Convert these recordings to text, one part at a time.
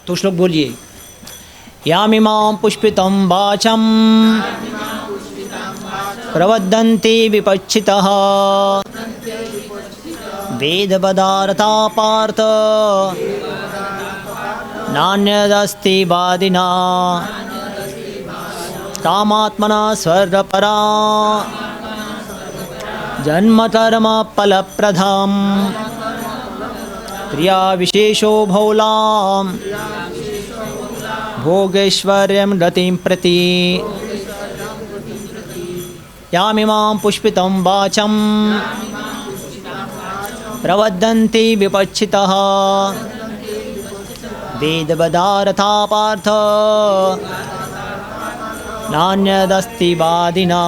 तो श्लोक बोलिए। यामिमां पुष्पितं वाचं प्रवदन्ति विपच्छितः वेदपदार्था पार्थ नान्यदस्ति वादिना कामात्मना स्वर्गपरा जन्मकर्म फलप्रदां क्रिया विशेषो बहुलां भोगैश्वर्यं गतिं प्रति यामिमां पुष्पितं वाचं प्रवदन्ति विपच्छितः वेदपदार्था पार्थ नान्यदस्ति वादिना।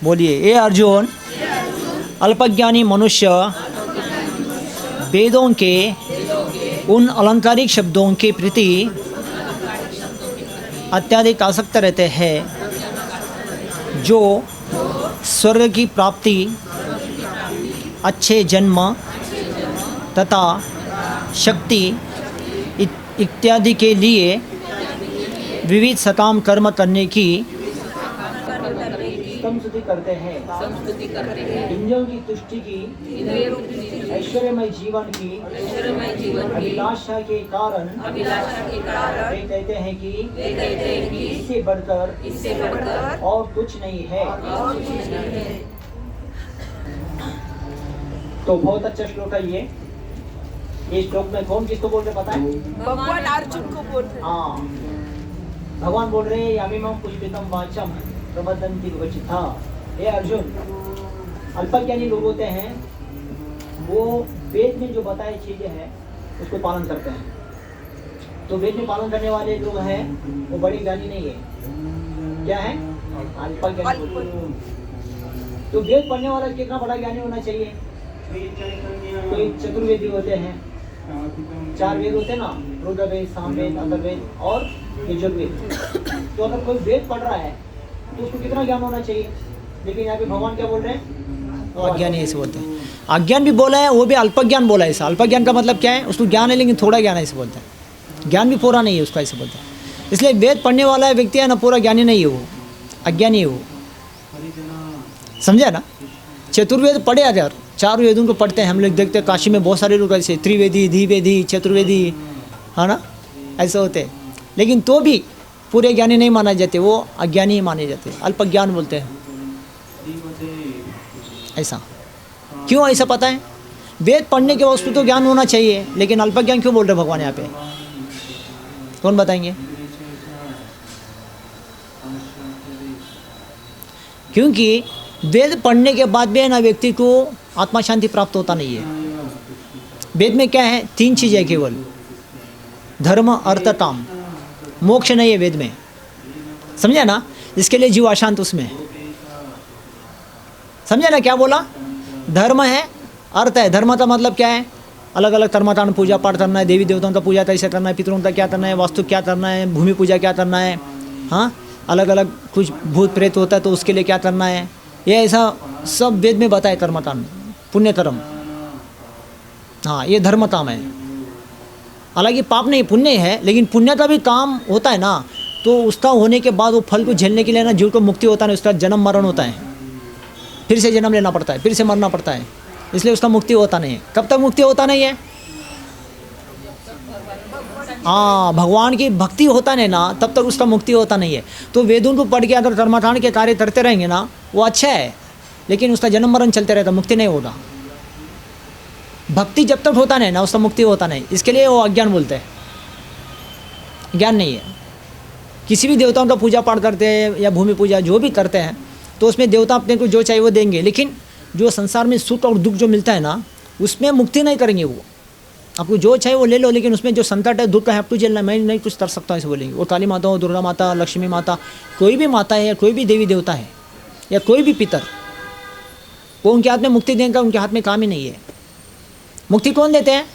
बोलिए, ए अर्जुन, अल्पज्ञानी मनुष्य वेदों के उन अलंकारिक शब्दों के प्रति अत्यधिक आसक्त रहते हैं जो स्वर्ग की प्राप्ति, अच्छे जन्म तथा शक्ति इत्यादि के लिए विविध सकाम कर्म करने की स्तुति करते हैं। इंद्रियों की तुष्टि की, ऐश्वर्यमय जीवन की अभिलाषा के कारण वे कहते हैं कि इससे बढ़कर और कुछ नहीं है। तो बहुत अच्छा श्लोक है ये श्लोक में कौन किसको बोल रहे पता है? भगवान अर्जुन को बोल रहे। हाँ, भगवान बोल रहे यामिमां पुष्पितं वाचं प्रवदन्ति विपच्छिता। हे अर्जुन, अल्पज्ञानी लोग होते हैं, वो वेद में जो बताई चीजें हैं उसको पालन करते हैं। तो वेद में पालन करने वाले लोग हैं वो बड़े ज्ञानी नहीं है। क्या है? अल्पज्ञानी। तो वेद पढ़ने वाला कितना बड़ा ज्ञानी होना चाहिए? कोई चतुर्वेदी होते हैं, 4 वेद होते हैं ना, ऋग्वेद, सामवेद, अथर्ववेद और यजुर्वेद। तो अगर कोई वेद पढ़ रहा है तो उसको कितना ज्ञान होना चाहिए? लेकिन यहाँ पे भगवान क्या बोल रहे हैं? अज्ञानी ऐसे बोलते हैं। अज्ञान भी बोला है, वो भी अल्पज्ञान बोला है। ऐसा अल्पज्ञान का मतलब क्या है? उसको ज्ञान है लेकिन थोड़ा ज्ञान है ऐसे बोलते हैं। ज्ञान भी पूरा नहीं है उसका, ऐसे बोलते हैं। इसलिए वेद पढ़ने वाला व्यक्ति है ना, पूरा ज्ञानी नहीं है वो, अज्ञानी है वो। समझा ना? चतुर्वेद पढ़े यार, 4 वेदों को पढ़ते हैं हम लोग, देखते हैं काशी में बहुत सारे लोग ऐसे त्रिवेदी, द्विवेदी, चतुर्वेदी, है ना, ऐसे होते हैं। लेकिन तो भी पूरे ज्ञानी नहीं माने जाते, वो अज्ञानी ही माने जाते, अल्पज्ञान बोलते हैं। ऐसा क्यों? ऐसा पता है? वेद पढ़ने के वस्तु तो ज्ञान होना चाहिए, लेकिन अल्पज्ञान क्यों बोल रहे भगवान यहाँ पे? कौन बताएंगे? क्योंकि वेद पढ़ने के बाद भी है ना, व्यक्ति को आत्मा शांति प्राप्त होता नहीं है। वेद में क्या है? 3 चीज़ें केवल, धर्म, अर्थ, काम। मोक्ष नहीं है वेद में, समझे ना? इसके लिए जीव अशांत उसमें, समझे ना? क्या बोला? धर्म है, अर्थ है। धर्म का मतलब क्या है? अलग अलग कर्मकांड, पूजा पाठ करना है, देवी देवताओं का पूजा कैसे करना है, पितरों का क्या करना है, वास्तु क्या करना है, भूमि पूजा क्या करना है, हाँ, अलग अलग कुछ भूत प्रेत होता है तो उसके लिए क्या करना है, ये ऐसा सब वेद में बताए। कर्मकांड, पुण्य कर्म, हाँ, ये धर्म काम है। हालांकि पाप नहीं, पुण्य है, लेकिन पुण्य का भी काम होता है ना, तो उसका होने के बाद वो फल को झेलने के लिए ना जीव को मुक्ति होता है, उसका जन्म मरण होता है, फिर से जन्म लेना पड़ता है, फिर से मरना पड़ता है, इसलिए उसका मुक्ति होता नहीं है। कब तक मुक्ति होता नहीं है? हाँ, भगवान की भक्ति होता नहीं ना, तब तक उसका मुक्ति होता नहीं है। तो वेदों को पढ़ के अगर कर्मकांड के कार्य करते रहेंगे ना, वो अच्छा है, लेकिन उसका जन्म मरण चलते रहता, मुक्ति नहीं होगा। भक्ति जब तक होता नहीं ना, उसका मुक्ति होता नहीं। इसके लिए वो अज्ञान बोलते हैं, ज्ञान नहीं है। किसी भी देवताओं का पूजा पाठ करते हैं या भूमि पूजा जो भी करते हैं, तो उसमें देवता अपने को जो चाहिए वो देंगे, लेकिन जो संसार में सुख और दुख जो मिलता है ना, उसमें मुक्ति नहीं करेंगे। वो आपको जो चाहिए वो ले लो, लेकिन उसमें जो संकट है, दुख है, आपको झेलना, मैं नहीं कुछ कर सकता हूँ ऐसे बोलेंगे। वो काली माता हो, दुर्गा माता, लक्ष्मी माता, कोई भी माता है या कोई भी देवी देवता है या कोई भी पितर, वो उनके हाथ में मुक्ति देंगे, उनके हाथ में काम ही नहीं है। मुक्ति कौन देते हैं?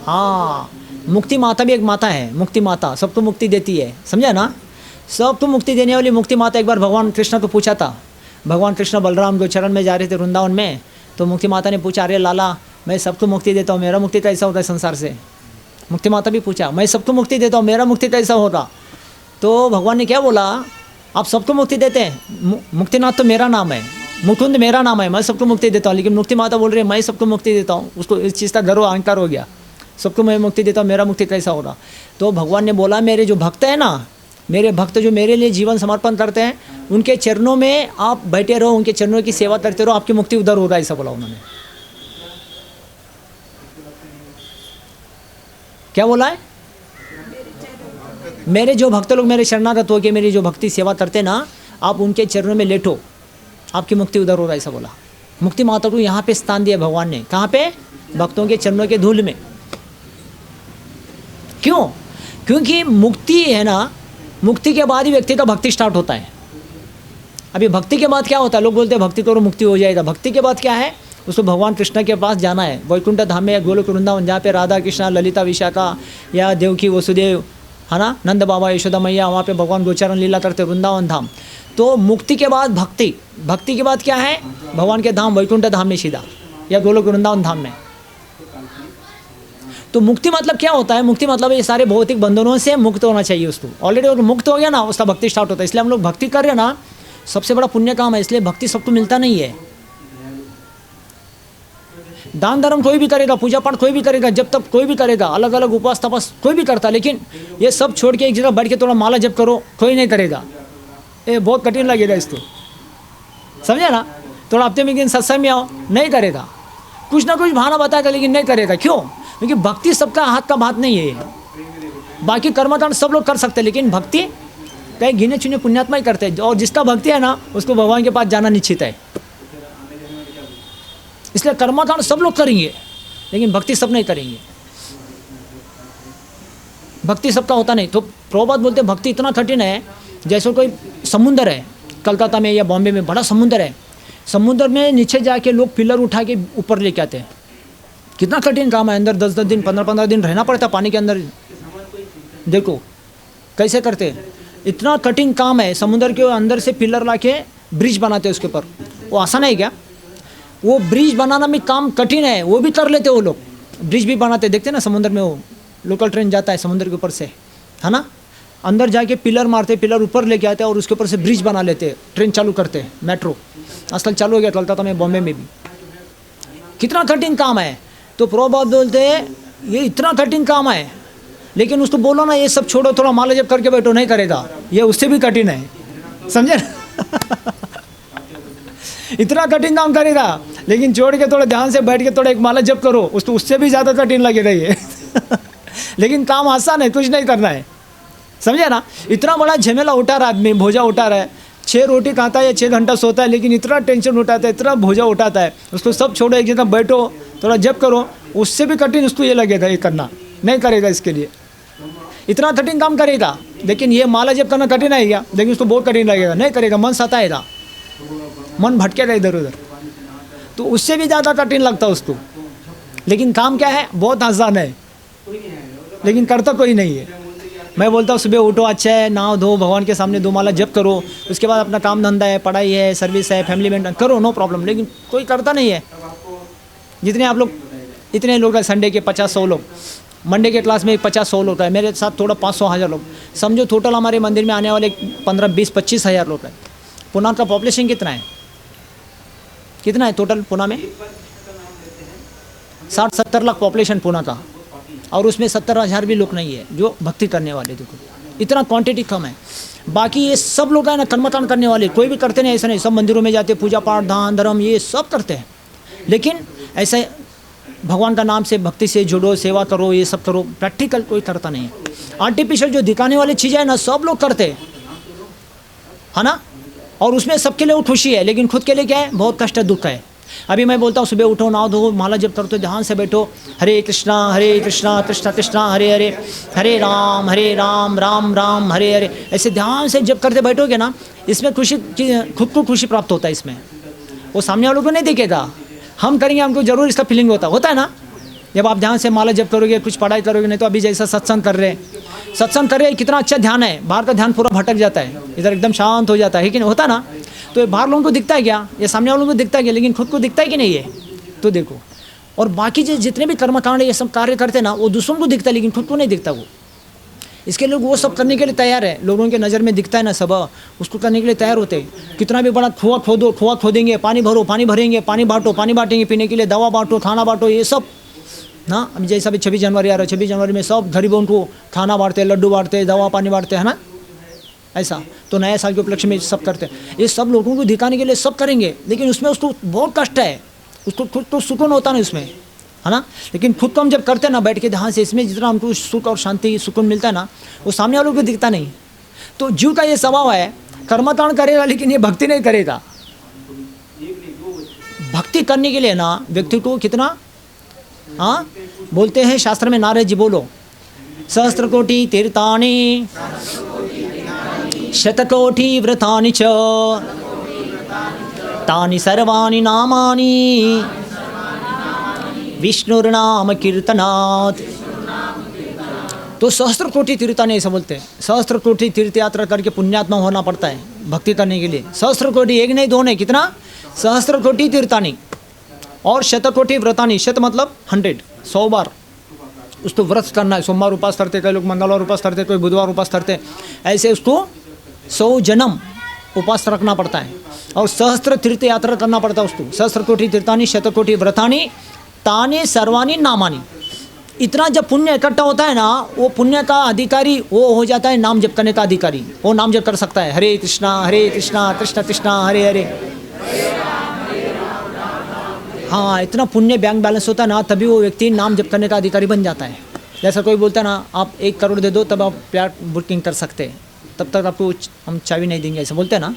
हाँ, मुक्ति माता भी एक माता है, मुक्ति माता सबको मुक्ति देती है, समझा ना? सबको मुक्ति देने वाली मुक्ति माता। एक बार भगवान कृष्ण को पूछा था, भगवान कृष्ण बलराम जो चरण में जा रहे थे वृंदावन में, तो मुक्ति माता ने पूछा, अरे लाला, मैं सबको मुक्ति देता हूँ, मेरा मुक्ति कैसा होता है संसार से? मुक्ति माता भी पूछा, मैं सबको मुक्ति देता हूँ, मेरा मुक्ति कैसा होता? तो भगवान ने क्या बोला, आप सबको मुक्ति देते हैं, मुक्तिनाथ तो मेरा नाम है, मुकुंद मेरा नाम है, मैं सबको मुक्ति देता हूँ। लेकिन मुक्ति माता बोल रही है मैं सबको मुक्ति देता हूँ। उसको इस चीज़ का गर्व अहंकार हो गया, सबको मैं मुक्ति देता हूँ, मेरा मुक्ति कैसा होगा? तो भगवान ने बोला, मेरे जो भक्त हैं ना, मेरे भक्त जो मेरे लिए जीवन समर्पण करते हैं, उनके चरणों में आप बैठे रहो, उनके चरणों की सेवा करते रहो, आपकी मुक्ति उधर होगा, ऐसा बोला उन्होंने। क्या बोला है? मेरे जो भक्त लोग मेरे शरणागत होकर मेरी जो भक्ति सेवा करते ना, आप उनके चरणों में लेटो, आपकी मुक्ति उधर होगा, ऐसा बोला। मुक्ति माता को यहाँ पे स्थान दिया भगवान ने, कहाँ पे? भक्तों के चरणों के धूल में। क्यों? क्योंकि मुक्ति है ना, मुक्ति के बाद ही व्यक्ति का भक्ति स्टार्ट होता है। अभी भक्ति के बाद क्या होता है? लोग बोलते हैं भक्ति करो मुक्ति हो जाएगा। भक्ति के बाद क्या है? उसको भगवान कृष्ण के पास जाना है, वैकुंठ धाम में या गोलोक वृंदावन, जहाँ पे राधा कृष्णा ललिता विशाखा या देवकी वसुदेव, है ना, नंद बाबा यशोदा मैया, वहाँ पे भगवान गोचारण लीला करते, वृंदावन धाम। तो मुक्ति के बाद भक्ति, भक्ति के बाद क्या है? भगवान के धाम वैकुंठ धाम में सीधा, या गोलोक वृंदावन धाम में। तो मुक्ति मतलब क्या होता है? मुक्ति मतलब ये सारे भौतिक बंधनों से मुक्त होना चाहिए उसको। ऑलरेडी अगर मुक्त हो गया ना, उसका भक्ति स्टार्ट होता है। इसलिए हम लोग भक्ति कर रहे हैं ना, सबसे बड़ा पुण्य काम है। इसलिए भक्ति सबको मिलता नहीं है। दान धर्म कोई भी करेगा, पूजा पाठ कोई भी करेगा, जब तक कोई भी करेगा, अलग अलग उपवास तपस कोई भी करता, लेकिन ये सब छोड़ के एक जगह बैठ के थोड़ा माला जप करो, कोई नहीं करेगा। ये बहुत कठिन लगेगा इसको, समझे ना? थोड़ा हफ्ते में एक दिन सत्संग में आओ, नहीं करेगा। कुछ ना कुछ बहाना बताएगा, लेकिन नहीं करेगा। क्यों? क्योंकि भक्ति सबका हाथ का बात नहीं है। बाकी कर्मकांड सब लोग कर सकते हैं, लेकिन भक्ति कई गिने चुने पुण्यात्मा ही करते हैं। और जिसका भक्ति है ना, उसको भगवान के पास जाना निश्चित है। इसलिए कर्मकांड सब लोग करेंगे, लेकिन भक्ति सब नहीं करेंगे। भक्ति सबका होता नहीं। तो प्रभुपाद बोलते भक्ति इतना कठिन है, जैसे कोई समुंदर है, कलकत्ता में या बॉम्बे में बड़ा समुंदर है, समुंदर में नीचे जाके लोग पिलर उठा के ऊपर लेके आते हैं। कितना कठिन काम है। अंदर 10-10 दिन 15-15 दिन रहना पड़ता है पानी के अंदर। देखो कैसे करते हैं, इतना कठिन काम है। समुद्र के अंदर से पिलर ला के ब्रिज बनाते हैं उसके ऊपर। वो आसान है क्या? वो ब्रिज बनाना में काम कठिन है, वो भी कर लेते वो लोग। ब्रिज भी बनाते, देखते ना समुद्र में, वो लोकल ट्रेन जाता है समुद्र के ऊपर से, है ना, अंदर जाके पिलर मारते, पिलर ऊपर लेके आते हैं और उसके ऊपर से ब्रिज बना लेते, ट्रेन चालू करते हैं। मेट्रो आजकल चालू हो गया कलकत्ता में, बॉम्बे में भी। कितना कठिन काम है। तो प्रभुपाद बोलते हैं ये इतना कठिन काम है, लेकिन उसको बोलो ना ये सब छोड़ो, थोड़ा माला जप करके बैठो, नहीं करेगा। ये उससे भी कठिन है, समझे ना? इतना कठिन काम करेगा, लेकिन छोड़ के थोड़ा ध्यान से बैठ के थोड़ा एक माला जप करो, उसको उससे भी ज़्यादा कठिन लगेगा ये। लेकिन काम आसान है, कुछ नहीं करना है, समझे ना? इतना बड़ा झमेला उठा रहा आदमी, भोजा उठा रहा है, 6 रोटी खाता है या 6 घंटा सोता है, लेकिन इतना टेंशन उठाता है, इतना भोजा उठाता है। उसको सब छोड़ो, एक जगह बैठो, थोड़ा जप करो, उससे भी कठिन उसको ये लगेगा, ये करना नहीं करेगा। इसके लिए इतना कठिन काम करेगा, लेकिन ये माला जप करना कठिन है क्या? लेकिन उसको बहुत कठिन लगेगा, नहीं करेगा, मन सताएगा, मन भटकेगा इधर उधर, तो उससे भी ज़्यादा कठिन लगता है उसको। लेकिन काम क्या है? बहुत आसान है, लेकिन करता कोई नहीं है। मैं बोलता हूँ सुबह उठो, अच्छा है, नहाओ धो, भगवान के सामने 2 माला जप करो, उसके बाद अपना काम धंधा है, पढ़ाई है, सर्विस है, फैमिली मेंटेन करो, नो प्रॉब्लम। लेकिन कोई करता नहीं है। जितने आप लोग, इतने लोग हैं, संडे के 50-100 लोग, मंडे के क्लास में 50-100 लोग है, मेरे साथ थोड़ा 500-1000 लोग, समझो टोटल हमारे मंदिर में आने वाले 15-20-25 हज़ार लोग हैं। पुणे का पॉपुलेशन कितना है? कितना है टोटल पुणे में? 60-70 लाख पॉपुलेशन पुणे का, और उसमें 70,000 भी लोग नहीं है जो भक्ति करने वाले। देखो इतना क्वांटिटी कम है। बाकी ये सब लोग हैं ना कर्मकांड करने वाले, कोई भी करते नहीं, ऐसा नहीं। सब मंदिरों में जाते, पूजा पाठ, दान धर्म ये सब करते हैं, लेकिन ऐसे भगवान का नाम से, भक्ति से जुड़ो, सेवा करो, ये सब करो, प्रैक्टिकल कोई करता नहीं है। आर्टिफिशियल जो दिखाने वाली चीज़ें हैं ना, सब लोग करते हैं, है ना, और उसमें सबके लिए वो खुशी है, लेकिन खुद के लिए क्या है? बहुत कष्ट दुख है। अभी मैं बोलता हूँ सुबह उठो, नहाओ धो, माला जप करो, तो ध्यान से बैठो, हरे कृष्णा कृष्ण कृष्णा हरे हरे, हरे राम राम राम हरे हरे, ऐसे ध्यान से जप करते बैठोगे ना, इसमें खुशी, खुद को खुशी प्राप्त होता है इसमें। वो सामने वालों को नहीं दिखेगा, हम करेंगे, हमको जरूर इसका फीलिंग होता है ना। जब आप ध्यान से माला जप करोगे, कुछ पढ़ाई करोगे, नहीं तो अभी जैसा सत्संग कर रहे हैं, कितना अच्छा ध्यान है, बाहर का ध्यान पूरा भटक जाता है, इधर एकदम शांत हो जाता है कि नहीं होता ना। तो ये बाहर लोगों को दिखता है क्या? ये सामने वालों को दिखता है क्या? लेकिन खुद को दिखता है कि नहीं है? तो देखो और बाकी जितने भी कर्मकांड ये सब कार्य करते ना, वो दूसरों को दिखता है लेकिन खुद को नहीं दिखता वो। इसके लोग वो सब करने के लिए तैयार है, लोगों के नज़र में दिखता है ना सब, उसको करने के लिए तैयार होते हैं। कितना भी बड़ा कुआं खोदो, कुआं खोदेंगे, पानी भरो, पानी भरेंगे, पानी बांटो, पानी बांटेंगे पीने के लिए, दवा बांटो, खाना बांटो, ये सब ना। अभी जैसा भी 26 जनवरी आ रहा है, 26 जनवरी में सब गरीबों को खाना बांटते, लड्डू बांटते, दवा पानी बांटते हैं ना, ऐसा। तो नए साल के उपलक्ष्य में सब करते हैं। ये सब लोगों को दिखाने के लिए सब करेंगे, लेकिन उसमें उसको बहुत कष्ट है, उसको खुद तो सुकून होता नहीं उसमें, है ना। लेकिन खुद को हम जब करते हैं ना बैठ के ध्यान से, इसमें जितना हमको सुख और शांति सुकून मिलता है ना, वो सामने वालों को दिखता नहीं। तो जीव का ये स्वभाव है, कर्मकांड करेगा लेकिन ये भक्ति नहीं करेगा। भक्ति करने के लिए ना व्यक्ति को कितना, हाँ बोलते हैं शास्त्र में, नारद जी बोलो, सहस्त्र कोटि तीर्थानि शतकोटि व्रतानि च तानि सर्वाणि नामानि विष्णुर्नाम कीर्तनात्। तो सहस्त्र कोटि तीर्थानि ऐसा बोलते हैं। सहस्त्र कोटि तीर्थ यात्रा करके पुण्यात्मा होना पड़ता है भक्ति करने के लिए। सहस्त्र कोटि, एक नहीं दो नहीं, कितना, सहस्त्र कोटि तीर्थानि और शतकोटि व्रतानि। शत मतलब 100 बार उसको व्रत करना है। सोमवार उपास करते, कई लोग मंगलवार उपास करते, कोई बुधवार उपास करते, ऐसे उसको 100 जन्म उपास रखना पड़ता है। और सहस्त्र तीर्थ यात्रा करना पड़ता है उसको। सहस्त्र कोटि तीर्थानि शतकोटि व्रतानि तानि सर्वाणि नामानि। इतना जब पुण्य इकट्ठा होता है ना, वो पुण्य का अधिकारी वो हो जाता है नाम जप करने का अधिकारी। वो नाम जप कर सकता है, हरे कृष्णा कृष्ण कृष्णा हरे हरे। हाँ, इतना पुण्य बैंक बैलेंस होता है ना, तभी वो व्यक्ति नाम जप करने का अधिकारी बन जाता है। जैसा कोई बोलता है ना, आप 1 करोड़ दे दो तब आप फ्लैट बुकिंग कर सकते हैं, तब तक आपको हम चाबी नहीं देंगे, ऐसा बोलते हैं ना।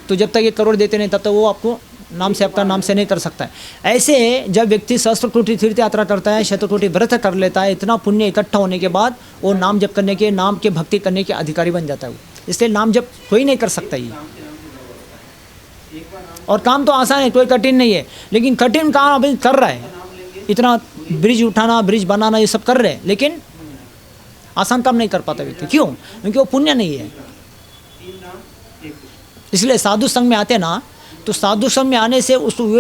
तो जब तक 1 करोड़ देते नहीं तब तक वो आपको नाम से, आपका नाम से नहीं कर सकता है। ऐसे जब व्यक्ति सहस्त्र कोटि तीर्थ यात्रा करता है, शतकोटि व्रत कर लेता है, इतना पुण्य इकट्ठा होने के बाद वो नाम जप करने के, नाम के भक्ति करने के अधिकारी बन जाता है वो। इसलिए नाम जप कोई नहीं कर सकता ये। और काम तो आसान है, कोई कठिन नहीं है, लेकिन कठिन काम अभी कर रहा है। इतना ब्रिज उठाना, ब्रिज बनाना, ये सब कर रहे हैं, लेकिन आसान काम नहीं कर पाता व्यक्ति। क्यों? क्योंकि वो पुण्य नहीं है। इसलिए साधु संघ में आते ना, तो साधु संघ में आने से उसको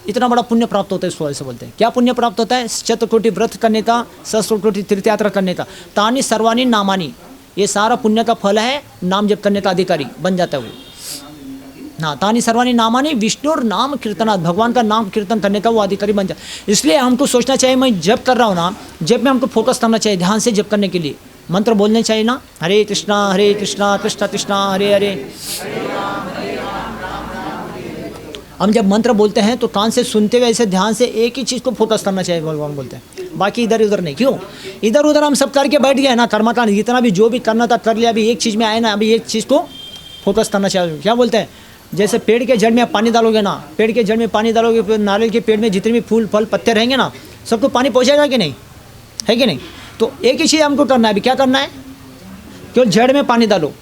इतना बड़ा पुण्य प्राप्त होता है। इसको ऐसे बोलते हैं। क्या पुण्य प्राप्त होता है? शतकोटि व्रत करने का, सहस्त्र कोटि तीर्थ यात्रा करने का। तानि सर्वाणि नामानि, ये सारा पुण्य का फल है, नाम जप करने का अधिकारी बन जाता है वो। ना, तानि सर्वाणि नामानि विष्णुर नाम कीर्तनात्, भगवान का नाम कीर्तन करने का वो अधिकारी बन जाता है। इसलिए हमको सोचना चाहिए, मैं जप कर रहा हूँ ना, जब में हमको फोकस करना चाहिए, ध्यान से जप करने के लिए मंत्र बोलने चाहिए ना, हरे कृष्णा कृष्ण कृष्णा हरे हरे। हम जब मंत्र बोलते हैं तो कान से सुनते हुए ऐसे ध्यान से एक ही चीज़ को फोकस करना चाहिए, भगवान बोलते हैं, बाकी इधर उधर नहीं। क्यों? इधर उधर हम सब करके बैठ गए ना, कर्मकांड जितना भी जो भी करना था कर लिया, अभी एक चीज़ में आए ना, अभी एक चीज़ को फोकस करना चाहिए। क्या बोलते हैं? जैसे पेड़ के जड़ में आप पानी डालोगे ना, पेड़ के जड़ में पानी डालोगे, फिर नारियल के पेड़ में जितने भी फूल फल पत्ते रहेंगे ना, सबको पानी पहुँचेगा कि नहीं, है कि नहीं? तो एक ही चीज़ हमको करना है। अभी क्या करना है? केवल जड़ में पानी डालो।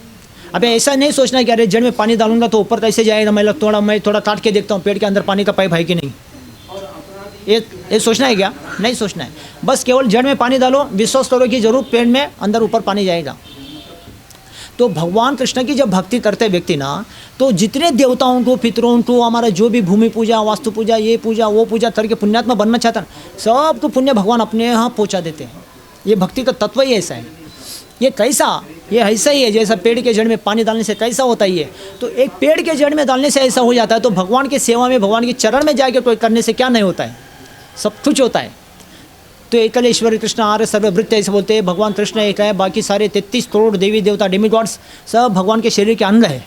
अबे ऐसा नहीं सोचना कि अरे जड़ में पानी डालूंगा तो ऊपर कैसे जाएगा, मैं थोड़ा काट के देखता हूँ पेड़ के अंदर पानी का पाइप है कि नहीं, ये सोचना है क्या? नहीं सोचना है। बस केवल जड़ में पानी डालो, विश्वास करो कि जरूर पेड़ में अंदर ऊपर पानी जाएगा। तो भगवान कृष्ण की जब भक्ति करते व्यक्ति ना, तो जितने देवताओं को, पितरों को, हमारा जो भी भूमि पूजा, वास्तु पूजा, ये पूजा वो पूजा करके पुण्यात्मा बनना चाहता है, सबको पुण्य भगवान अपने यहाँ पहुँचा देते हैं। ये भक्ति का तत्व ही ऐसा है। ये कैसा? ये ऐसा ही है जैसा पेड़ के जड़ में पानी डालने से कैसा होता ही है। तो एक पेड़ के जड़ में डालने से ऐसा हो जाता है, तो भगवान की सेवा में, भगवान के चरण में जाके कोई करने से क्या नहीं होता है? सब कुछ होता है। तो एकलेश्वर कृष्ण आर्य सर्वभृत ऐसे बोलते हैं। भगवान कृष्ण एक है, बाकी सारे 33 करोड़ देवी देवता, डेमिगॉड्स, सब भगवान के शरीर के अंग है।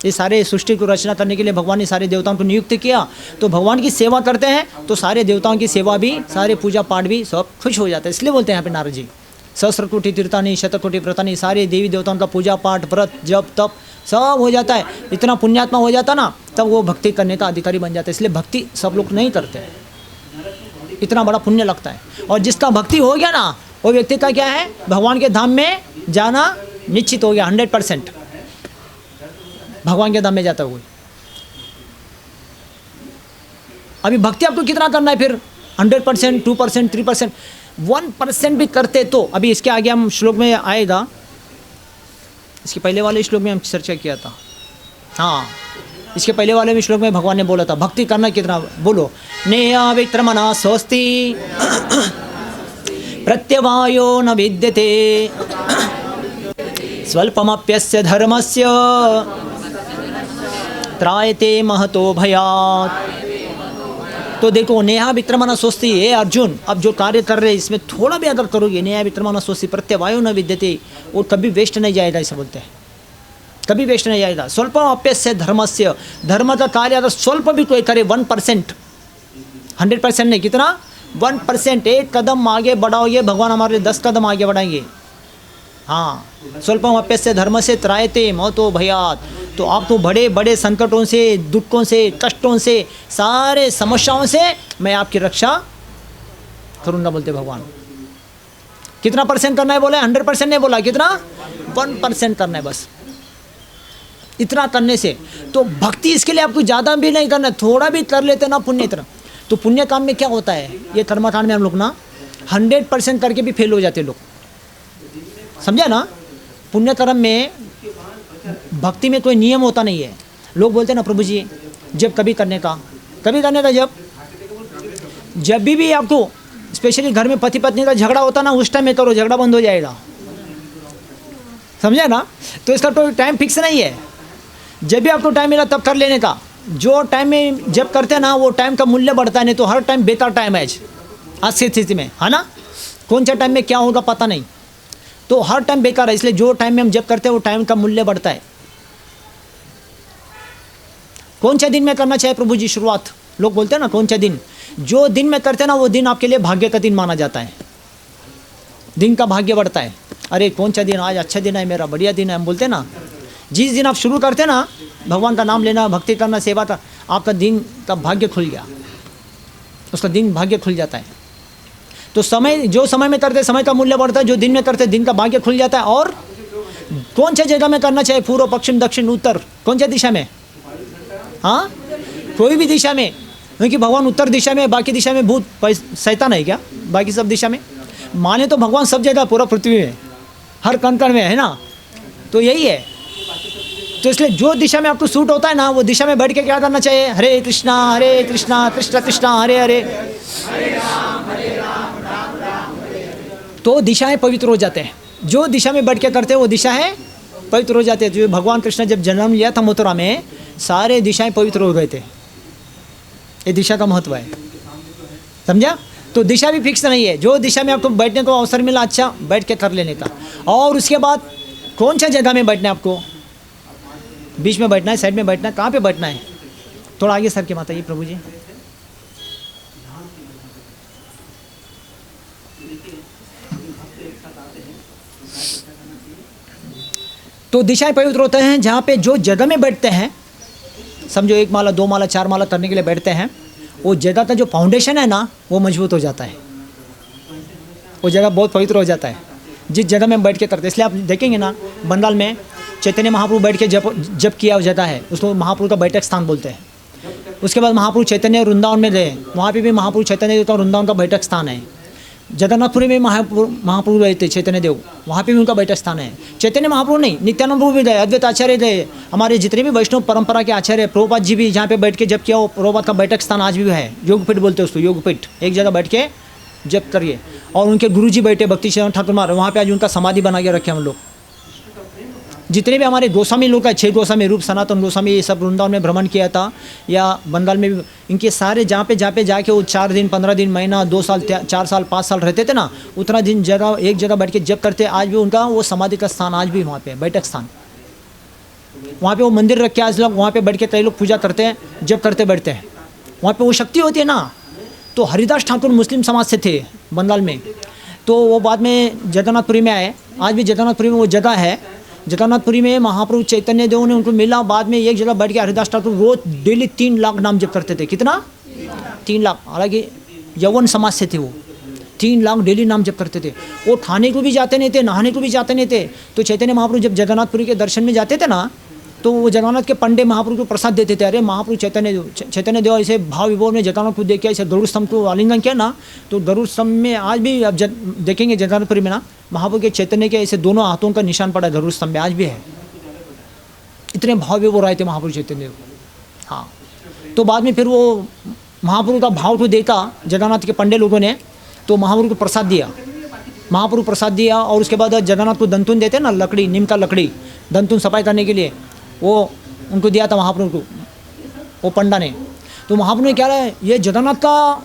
ये सारे सृष्टि को रचना करने के लिए भगवान ने सारे देवताओं को नियुक्त किया। तो भगवान की सेवा करते हैं तो सारे देवताओं की सेवा भी, सारे पूजा पाठ भी सब खुश हो जाता है। इसलिए बोलते हैं यहाँ पे नारद जी, सहस्त्र कोटि तीर्थानि शतकोटि व्रतानि, सारे देवी देवताओं का पूजा पाठ, व्रत, जप, तप सब हो जाता है। इतना पुण्यात्मा हो जाता ना, तब वो भक्ति करने का अधिकारी बन जाता है। इसलिए भक्ति सब लोग नहीं करते, इतना बड़ा पुण्य लगता है। और जिसका भक्ति हो गया ना, वो व्यक्ति का क्या है? भगवान के धाम में जाना निश्चित हो गया, 100% भगवान के धाम में जाता हुआ। अभी भक्ति आपको कितना करना है फिर? 100%, 2%, 3%, 1% भी करते तो, अभी इसके आगे हम श्लोक में आएगा, इसके पहले वाले श्लोक में हम चर्चा किया था। हाँ, इसके पहले वाले में श्लोक में भगवान ने बोला था भक्ति करना कितना, बोलो नेहा विक्रमणा स्वस्ति प्रत्यवायो न विद्यते स्वल्पमप्यस्य धर्मस्य त्रायते महतो भयात्। तो देखो नेहा विक्रमणा स्वस्ति, हे अर्जुन अब जो कार्य कर रहे हैं इसमें थोड़ा भी अदर करोगे, नेहा विक्रमणा स्वस्ति प्रत्यवायो न विद्यते, वो कभी वेस्ट नहीं जाएगा, ऐसा बोलते हैं, कभी वेस्ट नहीं जाएगा। स्वल्पम अप्यस्य धर्मस्य, धर्म का कार्य अगर स्वल्प भी कोई करे 1%, 100% नहीं, कितना 1%, एक कदम आगे बढ़ाओगे भगवान हमारे लिए 10 कदम आगे बढ़ाएंगे। हाँ, स्वल्पम अप्यस्य धर्म से त्रायते महतो भयात्। तो आपको बड़े बड़े संकटों से, दुखों से, कष्टों से, सारे समस्याओं से मैं आपकी रक्षा करूँगा बोलते भगवान। कितना परसेंट करना है बोले, 100% नहीं बोला, कितना 1% करना है बस। इतना करने से तो भक्ति, इसके लिए आपको ज़्यादा भी नहीं करना, थोड़ा भी कर लेते ना पुण्य इतना। तो पुण्य काम में क्या होता है, ये कर्मकांड में हम लोग ना 100% करके भी फेल हो जाते लोग, समझा ना। पुण्य कर्म में भक्ति में कोई नियम होता नहीं है। लोग बोलते हैं ना प्रभु जी जब कभी करने का जब भी आपको स्पेशली घर में पति पत्नी का झगड़ा होता ना, उस टाइम में करो, झगड़ा बंद हो जाएगा, समझा ना। तो इसका कोई टाइम फिक्स नहीं है, जब भी आपको टाइम मिला तब कर लेने का। जो टाइम में जब करते हैं ना वो टाइम का मूल्य बढ़ता है, नहीं तो हर टाइम बेकार टाइम है आज की स्थिति में, है ना। कौन सा टाइम में क्या होगा पता नहीं, तो हर टाइम बेकार है। इसलिए जो टाइम में हम जब करते हैं वो टाइम का मूल्य बढ़ता है। कौन सा दिन में करना चाहिए प्रभु जी शुरुआत, लोग बोलते हैं ना कौन सा दिन, जो दिन में करते हैं ना वो दिन आपके लिए भाग्य का दिन माना जाता है, दिन का भाग्य बढ़ता है। अरे कौन सा दिन, आज अच्छा दिन है मेरा, बढ़िया दिन है, हम बोलते हैं ना। जिस दिन आप शुरू करते हैं ना भगवान का नाम लेना, भक्ति करना, सेवा का, आपका दिन का भाग्य खुल गया, उसका दिन भाग्य खुल जाता है। तो समय, जो समय में करते समय का मूल्य बढ़ता है, जो दिन में करते दिन का भाग्य खुल जाता है। और कौन सा जगह में करना चाहिए, पूर्व पश्चिम दक्षिण उत्तर, कौन सा दिशा में, हाँ कोई भी दिशा में, क्योंकि भगवान उत्तर दिशा में, बाकी दिशा में भूत शैतान है क्या, बाकी सब दिशा में माने तो भगवान सब जगह पूरा पृथ्वी में, हर कण कण में है ना। तो यही है, तो इसलिए जो दिशा में आपको सूट होता है ना वो दिशा में बैठ के क्या करना चाहिए, हरे कृष्णा कृष्ण कृष्णा हरे हरे। तो दिशाएं पवित्र हो जाते हैं, जो दिशा में बैठ के करते हैं वो दिशा है पवित्र हो जाते हैं। जो भगवान कृष्ण जब जन्म लिया था मथुरा में, सारे दिशाएं पवित्र हो गए थे। ये दिशा का महत्व है, समझा। तो दिशा भी फिक्स नहीं है, जो दिशा में आपको बैठने को अवसर मिला अच्छा बैठ के कर लेने का। और उसके बाद कौन सा जगह में बैठना है आपको, बीच में बैठना है, साइड में बैठना है, कहाँ पे बैठना है, थोड़ा आगे सर के माता जी प्रभु जी। तो दिशाएं पवित्र होते हैं जहाँ पे जो जगह में बैठते हैं, समझो 1 माला 2 माला 4 माला करने के लिए बैठते हैं, वो जगह का जो फाउंडेशन है ना वो मजबूत हो जाता है, वो जगह बहुत पवित्र हो जाता है जिस जगह में बैठ के करते हैं। इसलिए आप देखेंगे ना बंगाल में चैतन्य महाप्रभु बैठ के जब किया हो जाता है उसको महाप्रभु का बैठक स्थान बोलते हैं। उसके बाद महाप्रभु चैतन्य वृंदावन में गए, वहाँ पे भी महाप्रभु चैतन्य देव का वृंदावन का बैठक स्थान है। जगन्नाथपुरी में महाप्रभु रहते चैतन्य देव, वहाँ पे भी उनका बैठक स्थान है। चैतन्य महाप्रभु नहीं, नित्यानंद प्रभु भी गए, अद्वैत आचार्य गए, हमारे जितने भी वैष्णव परंपरा के आचार्य, प्रभुपाद जी भी जहाँ पे बैठ के जब किया, वो प्रभुपाद का बैठक स्थान आज भी है। योगपीठ बोलते हैं उसको, योगपीठ, एक जगह बैठ के जब करिए। और उनके गुरु जी बैठे भक्ति शरण ठाकुर महाराज, वहाँ पे आज उनका समाधि बना के रखे हम लोग। जितने भी हमारे गोस्वामी लोग हैं, 6 गोस्वामी, रूप सनातन गोस्वामी, ये सब वृंदावन में भ्रमण किया था, या बंगाल में भी इनके सारे जहाँ पे जाके वो 4 दिन 15 दिन महीना 2 साल 4 साल 5 साल रहते थे ना, उतना दिन जगह एक जगह बैठ के जब करते। आज भी उनका वो समाधि का स्थान आज भी वहाँ पे बैठक स्थान, वहाँ पे वो मंदिर रख के आज लोग वहाँ पे बैठ के कई लोग पूजा करते हैं, जब करते बैठते हैं, वहाँ पे वो शक्ति होती है ना। तो हरिदास ठाकुर मुस्लिम समाज से थे बंगाल में, तो वो बाद में जगन्नाथपुरी में आए। आज भी जगन्नाथपुरी में वो जगह है, जगन्नाथपुरी में महाप्रभु चैतन्य देव ने उनको मिला। बाद में एक जगह बैठ के हरिदास ठाकुर रोज डेली 3 लाख नाम जप करते थे। कितना? 3 लाख। हालांकि यवन समाज से थे वो, 3 लाख डेली नाम जप करते थे। वो खाने को भी जाते नहीं थे, नहाने को भी जाते नहीं थे। तो चैतन्य महाप्रभु जब जगन्नाथपुरी के दर्शन में जाते थे ना, तो वो जगन्नाथ के पंडे महाप्रभु को प्रसाद देते थे। अरे महाप्रभु चैतन्य देव ऐसे भाव विभोर में जगन्नाथ को देख के ऐसे गरुड़ स्तंभ को आलिंगन किया ना, तो गरुड़ स्तंभ में आज भी अब देखेंगे जगन्नाथपुरी में ना, महाप्रभु के चैतन्य के ऐसे दोनों हाथों का निशान पड़ा गरुड़ स्तंभ में, आज भी है। इतने भाव विभोर आए थे महाप्रभु चैतन्य देव। हाँ, तो बाद में फिर वो महाप्रभु का भाव को देखा जगन्नाथ के पंडे लोगों ने, तो महाप्रभु को प्रसाद दिया, महाप्रभु प्रसाद दिया। और उसके बाद जगन्नाथ को दंतुन देते ना, लकड़ी, नीम का लकड़ी, दंतुन सफाई करने के लिए, वो उनको दिया था महाप्रभु को, वो पंडा ने। तो महाप्रभु ने क्या है, ये जगन्नाथ का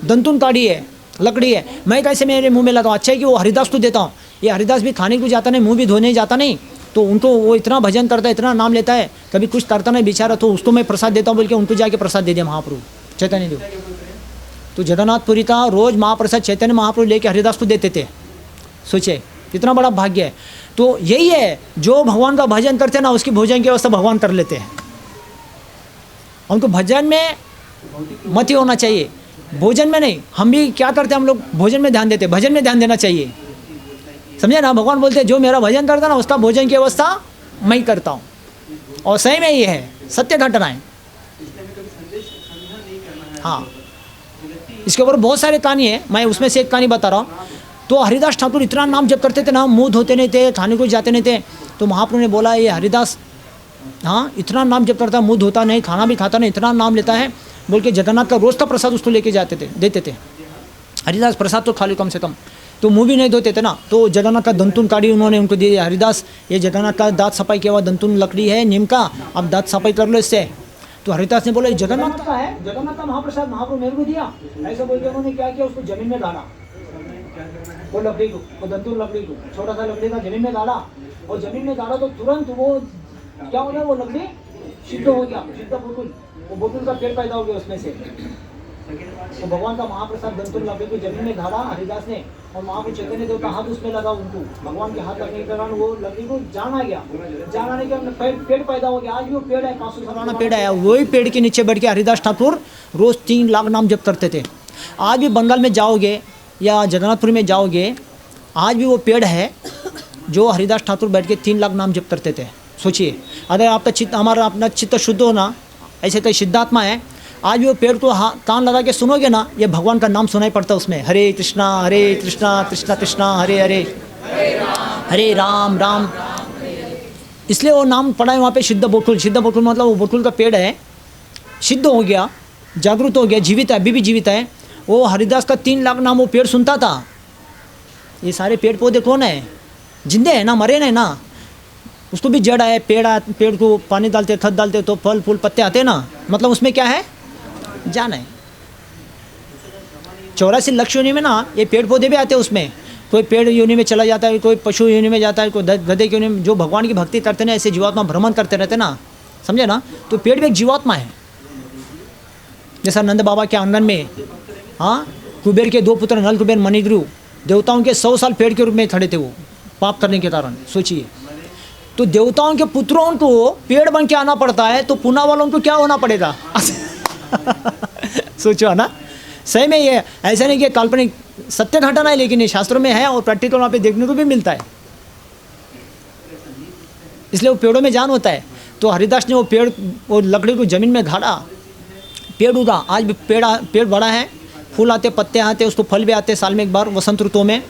दंतुन काढ़ी है, लकड़ी है, मैं कैसे मेरे मुंह में लाता हूँ, अच्छा है कि वो हरिदास को देता हूँ। ये हरिदास भी खाने को जाता नहीं, मुंह भी धोने जाता नहीं, तो उनको वो इतना भजन करता है, इतना नाम लेता है, कभी कुछ करता नहीं बेचारा, तो उसको मैं प्रसाद देता हूँ बोल के उनको जाके प्रसाद दे दिया महाप्रभु चैतन्य देव। तो जगन्नाथपुरी का रोज़ महाप्रसाद चैतन्य महाप्रभु लेके हरिदास को देते थे। सोचे कितना बड़ा भाग्य है। तो यही है, जो भगवान का भजन करते हैं ना, उसकी भोजन की व्यवस्था भगवान कर लेते हैं। उनको भजन में मत ही होना चाहिए, भोजन में नहीं। हम भी क्या करते हैं, हम लोग भोजन में ध्यान देते हैं, भजन में ध्यान देना चाहिए, समझे ना। भगवान बोलते हैं जो मेरा भजन करता है ना, उसका भोजन की व्यवस्था मैं ही करता हूँ। और सही में ये है, सत्य घटना है। हाँ, इसके ऊपर बहुत सारे कहानी है, मैं उसमें से एक कहानी बता रहा हूँ। तो हरिदास ठाकुर इतना नाम जप करते थे ना, मुँह धोते नहीं थे, खाने को जाते नहीं थे। तो महाप्रभु ने बोला ये हरिदास, हाँ इतना नाम जप करता, मुँह धोता नहीं, खाना भी खाता नहीं, इतना नाम लेता है बोल के जगन्नाथ का रोज का प्रसाद उसको लेके जाते थे, देते थे। हरिदास प्रसाद तो खा लो कम से कम, तो मुँह भी नहीं धोते थे ना। तो जगन्नाथ का दंतुन काढ़ी उन्होंने उनको दी, हरिदास ये जगन्नाथ का दांत सफाई किया हुआ दंतुन लकड़ी है नीम का, अब दांत सफाई कर लो इससे। तो हरिदास ने बोला जगन्नाथ का है, जगन्नाथ का महाप्रसाद महाप्रभु मेरे को दिया, ऐसा बोल के उन्होंने क्या किया, उसको जमीन में गाड़ा, वो लकड़ी को, वो दंतुन लकड़ी को, छोटा सा लकड़ी का जमीन में गाड़ा। और जमीन में गाड़ा तो तुरंत वो क्या हो गया, वो लकड़ी सिद्ध हो गया, सिद्ध बोतुल, वो बोतुल का पेड़ पैदा हो गया उसमें से। तो भगवान का महाप्रसाद दंतुन लकड़ी को जमीन में गाड़ा हरिदास ने, और महाप्रभु चैतन्य देव का हाथ उसमें लगा, उनको भगवान के हाथ लगने के दौरान वो लकड़ी को जान आ गया, जान आने के पेड़ पैदा हो गया। आज भी वो पेड़ है, 500 सालाना पेड़ है, वही पेड़ के नीचे बैठ के हरिदास ठाकुर रोज 3 लाख नाम जप करते थे। आज भी बंगाल में जाओगे या जगन्नाथपुरी में जाओगे, आज भी वो पेड़ है जो हरिदास ठाकुर बैठ के 3 लाख नाम जप करते थे। सोचिए, अगर आपका चित्त, हमारा अपना चित्त शुद्ध होना, ऐसे कई सिद्धात्मा है, आज भी वो पेड़ को कान लगा के सुनोगे ना, ये भगवान का नाम सुनाई पड़ता है उसमें, हरे कृष्णा कृष्णा कृष्णा हरे हरे, हरे राम राम। इसलिए वो नाम पड़ा है वहाँ पे सिद्ध बोटुल। सिद्ध बोटुल मतलब वो बोटुल का पेड़ है, सिद्ध हो गया, जागृत हो गया, जीवित है, अभी भी जीवित है। वो हरिदास का 3 लाख नाम वो पेड़ सुनता था। ये सारे पेड़ पौधे कौन है, जिंदे हैं ना, मरे नहीं ना, उसको भी जड़ है, पेड़ को पानी डालते, खत डालते तो फल फूल पत्ते आते ना, मतलब उसमें क्या है, जान है। 84 लक्ष योनि में ना ये पेड़ पौधे भी आते हैं उसमें, कोई पेड़ योनि में चला जाता है, कोई पशु योनि में जाता है, कोई गधे की योनि में। जो भगवान की भक्ति करते ना, ऐसे जीवात्मा भ्रमण करते रहते ना, समझे ना। तो पेड़ भी एक जीवात्मा है। जैसा नंद बाबा के आंगन में, हाँ, कुबेर के 2 पुत्र नल कुबेर मणिग्रीव देवताओं के 100 साल पेड़ के रूप में खड़े थे, वो पाप करने के कारण। सोचिए, तो देवताओं के पुत्रों को पेड़ बन के आना पड़ता है, तो पुना वालों को क्या होना पड़ेगा। सोचो ना, सही में ये ऐसा नहीं कि काल्पनिक सत्य घटना है, लेकिन ये शास्त्रों में है और प्रैक्टिकल वहाँ पे देखने को भी मिलता है। इसलिए वो पेड़ों में जान होता है। तो हरिदास ने वो पेड़, वो लकड़ी को जमीन में गाड़ा, पेड़ उगा। आज भी पेड़ बड़ा है, फूल आते, पत्ते आते, उसको फल भी आते साल में एक बार वसंत ऋतु में।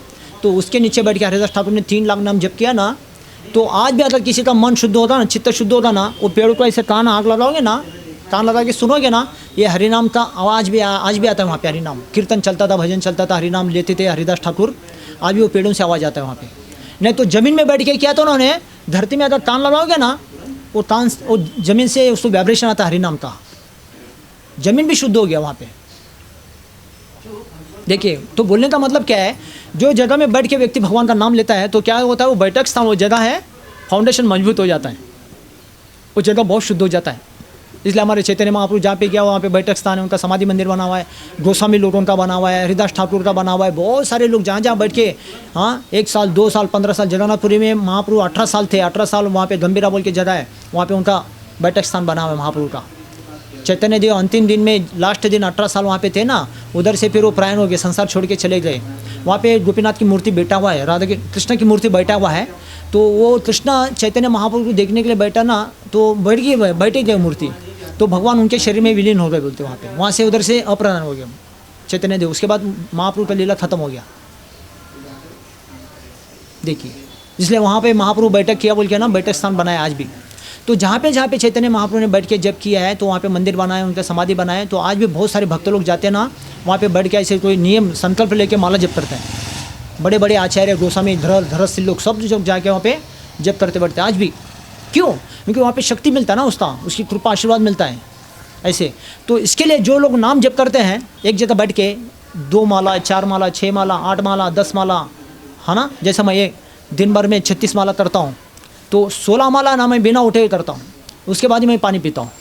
तो उसके नीचे बैठ के हरिदास ठाकुर ने 3 लाख नाम जप किया ना। तो आज भी अगर किसी का मन शुद्ध होता ना, चित्त शुद्ध होता ना, वो पेड़ को ऐसे कान आग लगाओगे ना, कान लगा के सुनोगे ना, ये हरिनाम का आवाज़ भी आज भी आता है वहाँ पे। हरिनाम कीर्तन चलता था, भजन चलता था, हरिनाम लेते थे हरिदास ठाकुर। आज भी वो पेड़ों से आवाज़ आता है वहाँ पे। नहीं तो ज़मीन में बैठ के किया तो उन्होंने, धरती में अगर कान लगाओगे ना, वो कान, वो ज़मीन से उसको वाइब्रेशन आता है हरिनाम का, ज़मीन भी शुद्ध हो गया वहाँ पे। देखिए, तो बोलने का मतलब क्या है, जो जगह में बैठ के व्यक्ति भगवान का नाम लेता है तो क्या होता है, वो बैठक स्थान, वो जगह है, फाउंडेशन मजबूत हो जाता है, वो जगह बहुत शुद्ध हो जाता है। इसलिए हमारे चैतन्य महाप्रभु जहाँ पे गया वहाँ पे बैठक स्थान है, उनका समाधि मंदिर बना हुआ है, गोस्वामी लोगों का बना हुआ है, हरिदास ठाकुर का बना हुआ है, बहुत सारे लोग जहाँ जहाँ बैठ के, हाँ, 1 साल 2 साल 15 साल, जगन्नाथपुरी में महाप्रभु 18 साल थे, 18 साल वहाँ पे गंभीरा बोल के जगह है, वहाँ पे उनका बैठक स्थान बना हुआ है महाप्रभु का। चैतन्य देव अंतिम दिन में, लास्ट दिन 18 साल वहाँ पे थे ना, उधर से फिर वो प्रयाण हो गए, संसार छोड़ के चले गए। वहाँ पे गोपीनाथ की मूर्ति बैठा हुआ है, राधा कृष्ण की मूर्ति बैठा हुआ है। तो वो कृष्णा चैतन्य महाप्रभु को देखने के लिए बैठा ना, तो बैठे गए मूर्ति, तो भगवान उनके शरीर में विलीन हो गए बोलते वहाँ पे। वहाँ से उधर से अप्रदान हो गया चैतन्य देव। उसके बाद महाप्रभु का लीला खत्म हो गया। देखिए, इसलिए वहाँ पे महाप्रभु बैठक किया बोल के ना, बैठक स्थान बनाया आज भी। तो जहाँ पे चैतन्य महाप्रभु ने बैठ के जप किया है, तो वहाँ पे मंदिर बनाए, उनका समाधि बनाए, तो आज भी बहुत सारे भक्त लोग जाते हैं ना, वहाँ पे बैठ के ऐसे कोई नियम संकल्प लेके माला जप करते हैं। बड़े बड़े आचार्य, गोस्वामी, धरस लोग सब जब जाके वहाँ पे जप करते बैठते हैं आज भी। क्यों? क्योंकि वहाँ पे शक्ति मिलता है ना, उसकी कृपा आशीर्वाद मिलता है ऐसे। तो इसके लिए जो लोग नाम जप करते हैं एक जगह बैठ के, 2 माला, 4 माला, 6 माला, 8 माला, 10 माला, है ना, जैसा मैं ये दिन भर में 36 माला करता हूँ, तो 16 माला ना मैं बिना उठे करता हूँ, उसके बाद ही मैं पानी पीता हूँ।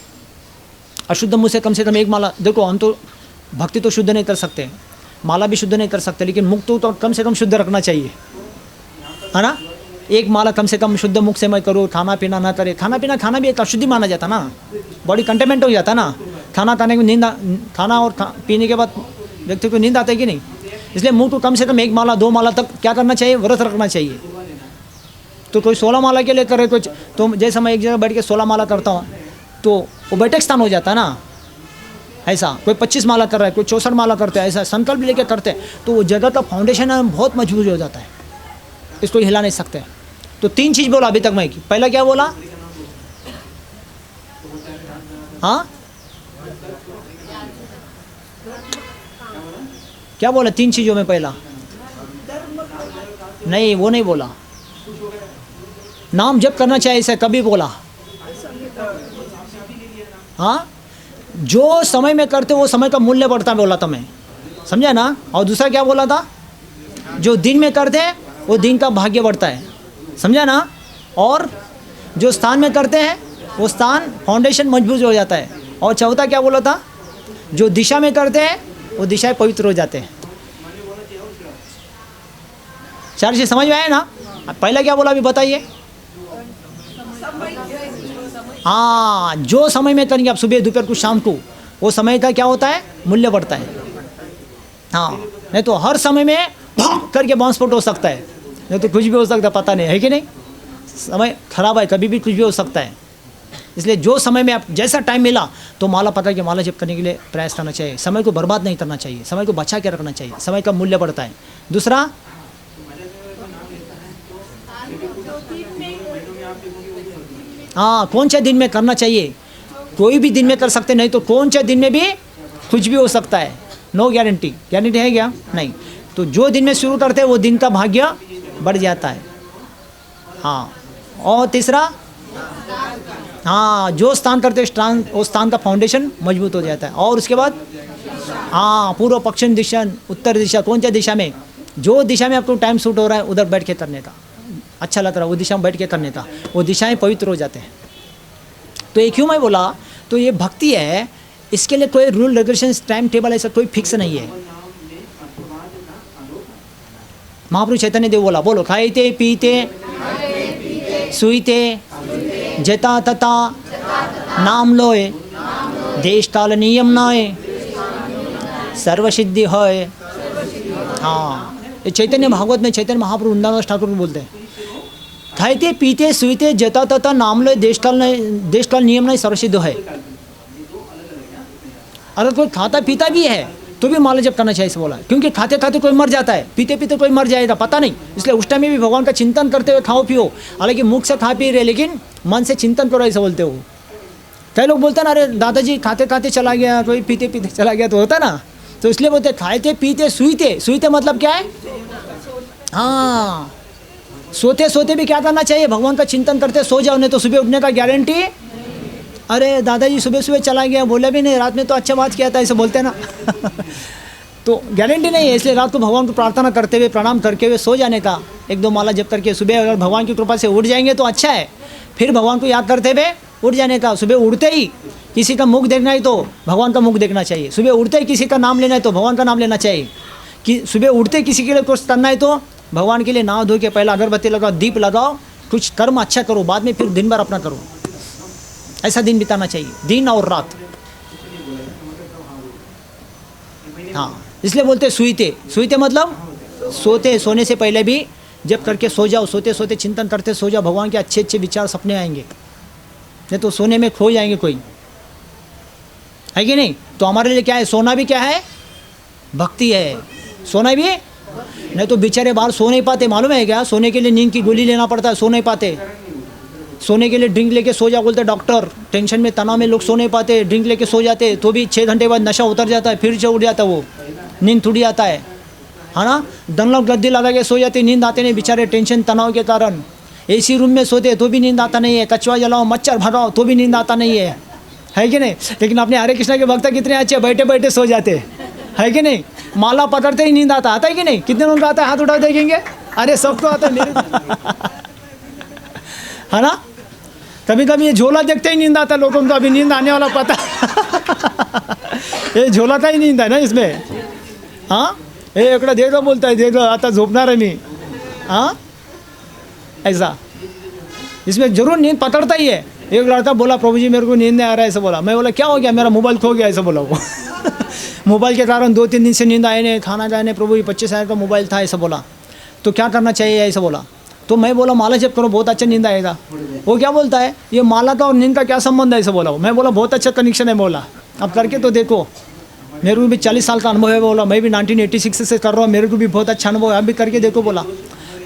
अशुद्ध मुँह से कम 1 माला, देखो हम तो भक्ति तो शुद्ध नहीं कर सकते, माला भी शुद्ध नहीं कर सकते, लेकिन मुख तो कम से कम शुद्ध रखना चाहिए, है ना। 1 माला कम से कम शुद्ध मुख से मैं करूँ, खाना पीना ना करे। खाना भी एक अशुद्धि माना जाता ना, बॉडी कंटेनमेंट हो जाता ना। खाना खाने की खाना और पीने के बाद व्यक्ति को नींद आता है कि नहीं। इसलिए मुंह को कम से कम 1 माला 2 माला तक क्या करना चाहिए, व्रत रखना चाहिए। तो कोई 16 माला के लिए करे तो जैसे मैं एक जगह बैठ के 16 माला करता हूँ, तो वो बैठक स्थान हो जाता है ना। ऐसा कोई 25 माला कर रहा है, कोई 64 माला करते हैं, ऐसा संकल्प लेके करते हैं, तो वो जगह का फाउंडेशन बहुत मजबूत हो जाता है, इसको हिला नहीं सकते। तो 3 चीज़ बोला अभी तक मैं। पहला क्या बोला? हाँ, क्या बोला 3 चीज़ों में? पहला नहीं, वो नहीं बोला। नाम जप करना चाहिए, इसे कभी बोला? हाँ, जो समय में करते वो समय का मूल्य बढ़ता बोला था मैं, समझा ना। और दूसरा क्या बोला था? जो दिन में करते हैं वो दिन का भाग्य बढ़ता है, समझा ना। और जो स्थान में करते हैं वो स्थान फाउंडेशन मजबूत हो जाता है। और चौथा क्या बोला था? जो दिशा में करते हैं वो दिशाएं पवित्र हो जाते हैं। 4 चीज़ समझ में आए ना। पहला क्या बोला अभी बताइए? हाँ, जो समय में करेंगे आप, सुबह दोपहर को शाम को, वो समय का क्या होता है, मूल्य बढ़ता है। हाँ, नहीं तो हर समय में करके बॉम्बस्फोट हो सकता है, नहीं तो कुछ भी हो सकता है, पता नहीं है कि नहीं। समय खराब है, कभी भी कुछ भी हो सकता है। इसलिए जो समय में आप जैसा टाइम मिला तो माला पकड़ के माला जप करने के लिए प्रयास करना चाहिए। समय को बर्बाद नहीं करना चाहिए, समय को बचा के रखना चाहिए, समय का मूल्य बढ़ता है। दूसरा, हाँ, कौन से दिन में करना चाहिए? कोई भी दिन में कर सकते, नहीं तो कौन से दिन में भी कुछ भी हो सकता है। नो गारंटी है क्या? नहीं। तो जो दिन में शुरू करते हैं वो दिन का भाग्य बढ़ जाता है। हाँ, और तीसरा, हाँ, जो स्थान करते हैं उस स्थान का फाउंडेशन मजबूत हो जाता है। और उसके बाद हाँ, पूर्व, पश्चिम दिशा, उत्तर दिशा, कौन सी दिशा में, जो दिशा में आपको टाइम सूट हो रहा है उधर बैठ के करने का, अच्छा लग रहा है वो दिशा में बैठ के करने का, वो दिशाएं पवित्र हो जाते हैं। तो ये क्यों मैं बोला, तो ये भक्ति है, इसके लिए कोई रूल रेगुलेशंस, टाइम टेबल ऐसा कोई फिक्स नहीं है। महाप्रभु चैतन्य देव बोला, बोलो, खाइते पीते सुईते जता तता नाम लोए, देश काल नियम नाए, सर्वसिद्धि होए। हाँ, ये चैतन्य भागवत में चैतन्य महाप्रभु वृंदावन ठाकुर बोलते हैं, खाइते पीते सुईते जता तथा नाम लोए, देश काल नियम नहीं, सर्वसिद्ध है। अगर कोई खाता पीता भी है तो भी माला जप करना चाहिए से बोला, क्योंकि खाते खाते कोई मर जाता है, पीते पीते कोई मर जाएगा, पता नहीं। इसलिए उस टाइम में भी भगवान का चिंतन करते हुए खाओ पियो। हालांकि मुख से खा पी रहे, लेकिन मन से चिंतन करो, ऐसे बोलते हो। कई लोग बोलते हैं ना, अरे दादाजी खाते खाते चला गया, कोई पीते पीते चला गया, तो होता ना। तो इसलिए बोलते खाते पीते सुईते। सुईते मतलब क्या है? हाँ, सोते सोते भी क्या करना चाहिए, भगवान का चिंतन करते सो जाओ, नहीं तो सुबह उठने का गारंटी। अरे दादाजी सुबह सुबह चला गया, बोला भी नहीं, रात में तो अच्छा बात किया था, ऐसे बोलते हैं ना। तो गारंटी नहीं है। इसलिए रात को भगवान को प्रार्थना करते हुए, प्रणाम करके हुए सो जाने का, 1-2 माला जप करके सुबह अगर भगवान की कृपा से उठ जाएंगे तो अच्छा है। फिर भगवान को याद करते हुए उठ जाने का। सुबह उठते ही किसी का मुख देखना है तो भगवान का मुख देखना चाहिए। सुबह उठते ही किसी का नाम लेना है तो भगवान का नाम लेना चाहिए। कि सुबह उठते किसी के लिए कुछ करना है तो भगवान के लिए नहा धो के पहला अगरबत्ती लगाओ, दीप लगाओ, कुछ कर्म अच्छा करो, बाद में फिर दिन भर अपना करो। ऐसा दिन बिताना चाहिए, दिन और रात। हाँ, इसलिए बोलते सुईते। सुईते मतलब सोते, सोने से पहले भी जब करके सो जाओ, सोते सोते चिंतन करते सो जाओ, भगवान के अच्छे अच्छे विचार सपने आएंगे, नहीं तो सोने में खो जाएंगे कोई, है कि नहीं। तो हमारे लिए क्या है, सोना भी क्या है, भक्ति है। सोना भी, नहीं तो बेचारे बाहर सो नहीं पाते, मालूम है क्या? सोने के लिए नींद की गोली लेना पड़ता है, सो नहीं पाते। सोने के लिए ड्रिंक लेके सो जा बोलते डॉक्टर, टेंशन में तनाव में लोग सो नहीं पाते, ड्रिंक लेके सो जाते तो भी 6 घंटे बाद नशा उतर जाता है, फिर से उठ जाता है, वो नींद टूट जाता है ना। दनलक गद्दी लगा के सो जाते, नींद आते नहीं बेचारे, टेंशन तनाव के कारण। एसी रूम में सोते तो भी नींद आता नहीं है, कचवा जलाओ मच्छर भगाओ तो भी नींद आता नहीं है कि नहीं। लेकिन अपने हरे कृष्णा के भक्त कितने अच्छे, बैठे बैठे सो जाते है कि नहीं। माला पकड़ते ही नींद आता है कि नहीं। कितने लोगों को आता है, हाथ उठा देखेंगे। अरे सबको आता है मेरे है ना। कभी कभी ये झोला देखते ही नींद आता है लोगों को, अभी नींद आने वाला पता ये झोला का ही नींद है ना इसमें। हाँ ये एकड़ा दे दो बोलता है, दे दो आता झोपणार है मी। हाँ ऐसा इसमें जरूर नींद पकड़ता ही है। एक लड़का बोला प्रभु जी मेरे को नींद नहीं आ रहा है, ऐसा बोला। मैं बोला क्या हो गया, मेरा मोबाइल खो गया, ऐसा बोला वो मोबाइल के कारण 2-3 दिन से नींद आए नहीं, खाना खाए नहीं, प्रभु जी 25,000 का मोबाइल था, ऐसा बोला। तो क्या करना चाहिए, ऐसा बोला। तो मैं बोला माला जप करो, बहुत अच्छा नींद आएगा। वो क्या बोलता है, ये माला का और नींद का क्या संबंध है, ऐसा बोला। मैं बोला बहुत अच्छा कनेक्शन है, बोला अब करके तो देखो। मेरे को भी 40 साल का अनुभव है, बोला मैं भी 1986 से कर रहा हूँ, मेरे को भी बहुत अच्छा अनुभव है, अभी करके देखो बोला।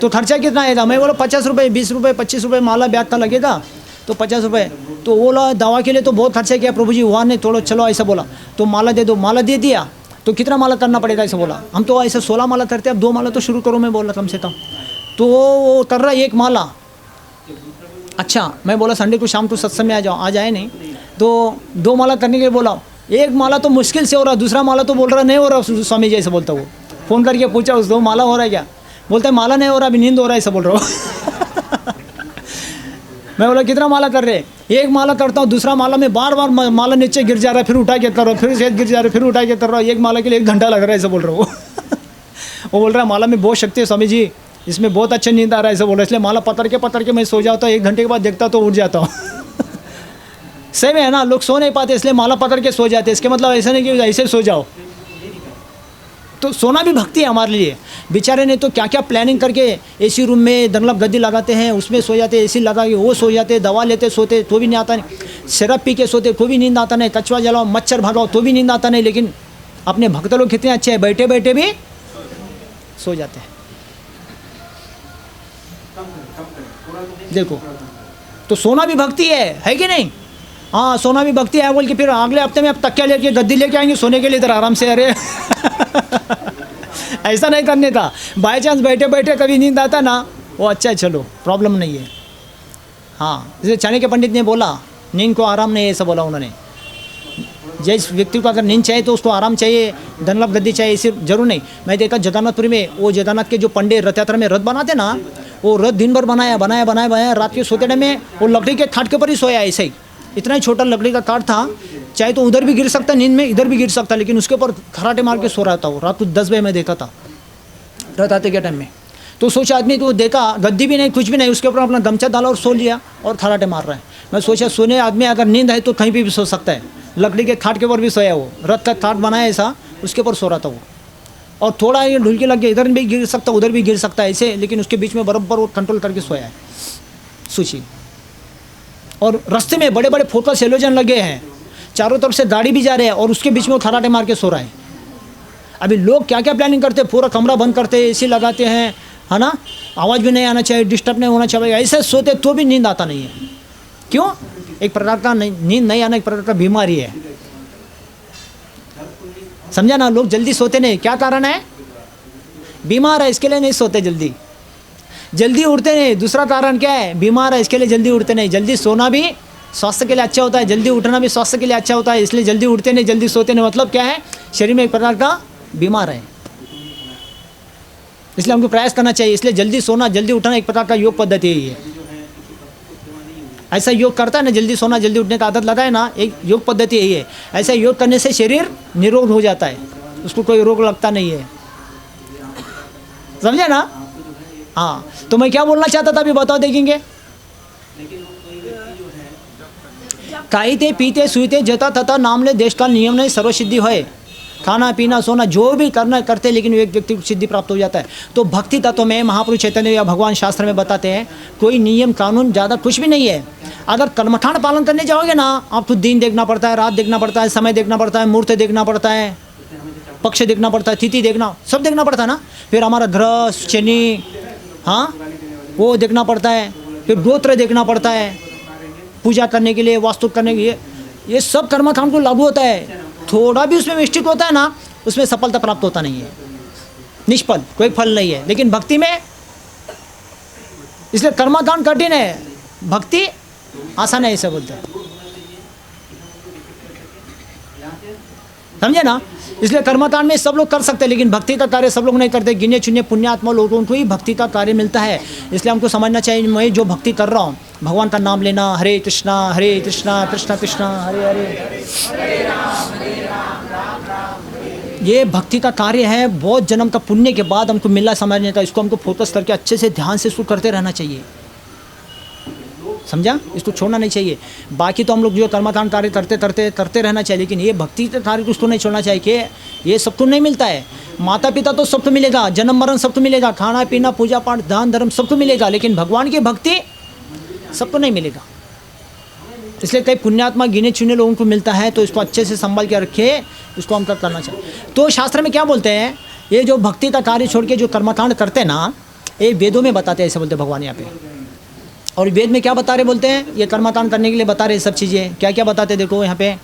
तो खर्चा कितना आएगा, मैं बोला 50 रुपये, 20 रुपये, 25 रुपये माला ब्याग का लगेगा, तो 50 रुपये। तो बोला दवा के लिए तो बहुत खर्चा किया प्रभु जी, वहाँ नहीं थोड़ा चलो, ऐसा बोला। तो माला दे दो, माला दे दिया। तो कितना माला करना पड़ेगा, ऐसा बोला। हम तो ऐसे 16 माला करते हैं, अब 2 माला तो शुरू करो, मैं बोला कम से कम। तो वो कर रहा 1 माला। अच्छा मैं बोला संडे को शाम को सत्संग में आ जाओ, आज आए नहीं। तो 2 माला करने के लिए बोला, 1 माला तो मुश्किल से हो रहा, दूसरा माला तो बोल रहा नहीं हो रहा स्वामी जी, ऐसा बोलता। वो फ़ोन करके पूछा उसको माला हो रहा है क्या, बोलता है माला नहीं हो रहा, अभी नींद हो रहा है, ऐसा बोल रहा हूँ मैं बोला कितना माला कर रहे, 1 माला करता हूँ, दूसरा माला में बार बार माला नीचे गिर जा रहा है, फिर उठा के कर रहा हूँ, फिर से गिर जा रहा है, फिर उठा के कर रहा हूँ, 1 माला के लिए 1 घंटा लग रहा है, ऐसा बोल रहा हूँ वो बोल रहा है माला में बहुत शक्ति है स्वामी जी, इसमें बहुत अच्छा नींद आ रहा है, ऐसा बोल रहा है, इसलिए माला पकड़ के मैं सो जाता हूँ, 1 घंटे के बाद देखता तो उठ जाता हूँ सही में है ना। लोग सो नहीं पाते इसलिए माला पकड़ के सो जाते, इसके मतलब ऐसा नहीं कि ऐसे सो जाओ। तो सोना भी भक्ति है हमारे लिए। बेचारे ने तो क्या क्या प्लानिंग करके एसी रूम में दंगलब गद्दी लगाते हैं, उसमें सो जाते, एसी लगा के वो सो जाते, दवा लेते सोते तो भी नहीं आता नहीं, शराब पी के सोते तो भी नींद आता नहीं, कचवा जलाओ मच्छर भगाओ तो भी नींद आता नहीं। लेकिन अपने भक्त लोग कितने अच्छे हैं, बैठे बैठे भी सो जाते हैं। देखो तो सोना भी भक्ति है कि नहीं। हाँ सोना भी भक्ति है बोल के फिर अगले हफ्ते में अब तकिया लेके गद्दी लेके आएंगे सोने के लिए इधर आराम से। अरे ऐसा नहीं करने का। बाई चांस बैठे बैठे कभी नींद आता ना, वो अच्छा है, चलो प्रॉब्लम नहीं है। हाँ जैसे चाणक्य पंडित ने बोला नींद को आराम नहीं है, ऐसा बोला उन्होंने। जिस व्यक्ति को अगर नींद चाहिए तो उसको आराम चाहिए, धनलाभ गद्दी चाहिए, सिर्फ जरूर नहीं। मैं देखा जगन्नाथपुरी में, वो जगन्नाथ के जो पंडित रथ यात्रा में रथ बनाते ना, वो रथ दिन भर बनाया, रात के सोते टाइम में वो लकड़ी के खाट के ऊपर ही सोया, ऐसे ही। इतना ही छोटा लकड़ी का काट था, चाहे तो उधर भी गिर सकता, नींद में इधर भी गिर सकता, लेकिन उसके ऊपर खराटे मार के सो रहा था वो। रात को 10 बजे मैं देखा था रथ आते के टाइम में। तो सोचा आदमी तो देखा गद्दी भी नहीं, कुछ भी नहीं, उसके ऊपर अपना गमछा डाला और सो लिया और खराटे मार रहा है। मैं सोचा सोने आदमी अगर नींद है तो कहीं भी सो सकता है, लकड़ी के खाट के ऊपर भी सोया। वो रथ का खाट बनाया ऐसा, उसके ऊपर सो रहा था वो। और थोड़ा ये ढुलकी लग गया, इधर भी गिर सकता उधर भी गिर सकता है ऐसे, लेकिन उसके बीच में बराबर वो कंट्रोल करके सोया है। सोचिए। और रास्ते में बड़े बड़े फोकस हेलोजन लगे हैं, चारों तरफ से गाड़ी भी जा रहे हैं और उसके बीच में वो खराटे मार के सो रहा है। अभी लोग क्या क्या प्लानिंग करते हैं, पूरा कमरा बंद करते हैं, एसी लगाते हैं, है ना, आवाज़ भी नहीं आना चाहिए, डिस्टर्ब नहीं होना चाहिए, ऐसे सोते तो भी नींद आता नहीं है। क्यों? एक प्रकार का नींद नहीं आना एक प्रकार का बीमारी है, समझा ना। लोग जल्दी सोते नहीं, क्या कारण है? बीमार है, इसके लिए नहीं सोते जल्दी। जल्दी उठते नहीं, दूसरा कारण क्या है? बीमार है, इसके लिए जल्दी उठते नहीं। जल्दी सोना भी स्वास्थ्य के लिए अच्छा होता है, जल्दी उठना भी स्वास्थ्य के लिए अच्छा होता है, इसलिए जल्दी उठते नहीं, जल्दी सोते नहीं। मतलब क्या है? शरीर में एक प्रकार का बीमार है, इसलिए हमको प्रयास करना चाहिए। इसलिए जल्दी सोना जल्दी उठना एक प्रकार का योग पद्धति है। ऐसा योग करता है ना, जल्दी सोना जल्दी उठने का आदत लगाए ना, एक योग पद्धति यही है। ऐसा योग करने से शरीर निरोग हो जाता है, उसको कोई रोग लगता नहीं है, समझे ना। हाँ तो मैं क्या बोलना चाहता था अभी बताओ, देखेंगे। खाते पीते सुईते जता तथा नाम ले देश का नियम नहीं सर्वसिद्धि है। खाना पीना सोना जो भी करना करते, लेकिन एक व्यक्ति को सिद्धि प्राप्त हो जाता है। तो भक्ति तत्व में महापुरुष चैतन्य या भगवान शास्त्र में बताते हैं कोई नियम कानून ज़्यादा कुछ भी नहीं है। अगर कर्मठान पालन करने जाओगे ना, आपको दिन देखना पड़ता है, रात देखना पड़ता है, समय देखना पड़ता है, मुहूर्त देखना पड़ता है, पक्ष देखना पड़ता है, तिथि देखना, सब देखना पड़ता है ना। फिर हमारा ग्रह शनि, हाँ वो देखना पड़ता है, फिर गोत्र देखना पड़ता है, पूजा करने के लिए, वास्तु करने के लिए, ये सब कर्मकांड को लागू होता है। थोड़ा भी उसमें मिस्टेक होता है ना, उसमें सफलता प्राप्त होता नहीं है, निष्फल, कोई फल नहीं है। लेकिन भक्ति में, इसलिए कर्मकांड कठिन है, भक्ति आसान है, ऐसा बोलते हैं, समझे ना। इसलिए कर्मकांड में सब लोग कर सकते हैं, लेकिन भक्ति का कार्य सब लोग नहीं करते। गिने चुने पुण्यात्मा लोगों को ही भक्ति का कार्य मिलता है। इसलिए हमको समझना चाहिए, मैं जो भक्ति कर रहा हूँ, भगवान का नाम लेना, हरे कृष्णा कृष्ण कृष्ण हरे हरे, ये भक्ति का कार्य है। बहुत जन्म का पुण्य के बाद हमको मिला समझने का, इसको हमको फोकस करके अच्छे से ध्यान से इसको करते रहना चाहिए, समझा। इसको छोड़ना नहीं चाहिए। बाकी तो हम लोग जो कर्मकांड कार्य करते रहना चाहिए, लेकिन ये भक्ति का कार्य को उसको नहीं छोड़ना चाहिए कि ये सबको नहीं मिलता है। माता पिता तो सबको मिलेगा, जन्म मरण सबको मिलेगा, खाना पीना पूजा पाठ दान धर्म सबको मिलेगा, लेकिन भगवान की भक्ति सबको नहीं मिलेगा। इसलिए कई पुण्यात्मा गिने चुने लोगों को मिलता है, तो इसको अच्छे से संभाल के रखे, इसको हमको करना चाहिए। तो शास्त्र में क्या बोलते हैं, ये जो भक्ति का कार्य छोड़ के जो कर्मकांड करते हैं ना, ये वेदों में बताते हैं, ऐसे बोलते हैं भगवान यहाँ पे। और वेद में क्या बता रहे बोलते हैं, ये कर्मकांड करने के लिए बता रहे सब चीज़ें। क्या क्या बताते हैं देखो यहाँ पे।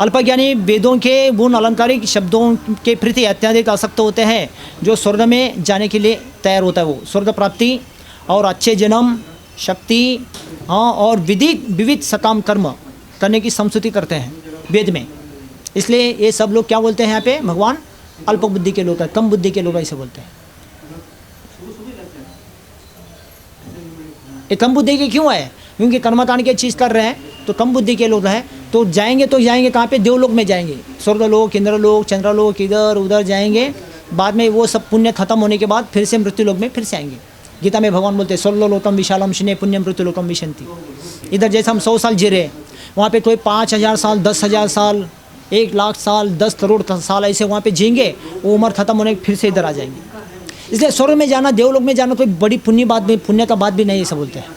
अल्पज्ञानी वेदों के गुण अलंकारिक शब्दों के प्रति अत्यधिक आसक्त होते हैं, जो स्वर्ग में जाने के लिए तैयार होता है, वो स्वर्ग प्राप्ति और अच्छे जन्म शक्ति, हाँ, और विविध सकाम कर्म करने की संस्तुति करते हैं वेद में। इसलिए ये सब लोग क्या बोलते हैं यहाँ पे, भगवान अल्प बुद्धि के लोग हैं, कम बुद्धि के लोग ऐसे बोलते हैं। ये कम बुद्धि के क्यों है, क्योंकि कर्मकांड की चीज़ कर रहे हैं, तो कम बुद्धि के लोग हैं। तो जाएंगे कहाँ पे, देवलोक में जाएंगे, स्वर्गलोक इंद्रलोक चंद्रलोक, इधर उधर जाएंगे। बाद में वो सब पुण्य खत्म होने के बाद फिर से मृत्युलोक में फिर से आएंगे। गीता में भगवान बोलते हैं स्वर्गलोकम विशालम शने पुण्यम मृत्युलोकम विशंति। इधर जैसे हम 100 साल जी रहे, वहाँ पे कोई 5000 साल 10,000 साल 1,00,000 साल 10 करोड़ साल ऐसे वहाँ पे जिएंगे, वो उम्र खत्म होने फिर से इधर आ जाएंगे। इसलिए स्वर्ग में जाना, देवलोक में जाना कोई बड़ी पुण्य का बात भी नहीं, ऐसा बोलते हैं।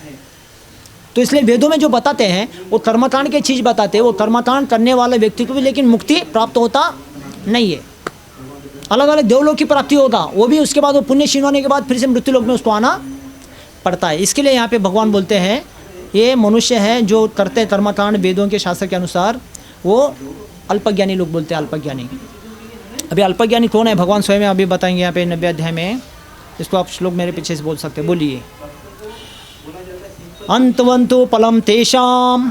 तो इसलिए वेदों में जो बताते हैं वो कर्मकांड की चीज़ बताते हैं। वो कर्मकांड करने वाले व्यक्ति को भी लेकिन मुक्ति प्राप्त होता नहीं है, अलग अलग देवलोक की प्राप्ति होगा, वो भी उसके बाद वो पुण्य क्षीण होने के बाद फिर से मृत्युलोक में उसको आना पड़ता है। इसके लिए यहाँ पे भगवान बोलते हैं ये मनुष्य है जो करते हैं कर्मकांड वेदों के शास्त्र के अनुसार, वो अल्पज्ञानी लोग बोलते हैं, अल्पज्ञानी। अभी अल्पज्ञानी कौन है, भगवान स्वयं अभी बताएंगे यहाँ पे 90 अध्याय में। इसको आप श्लोक मेरे पीछे से बोल सकते हैं, बोलिए। अंतवंतु फलम तेषाम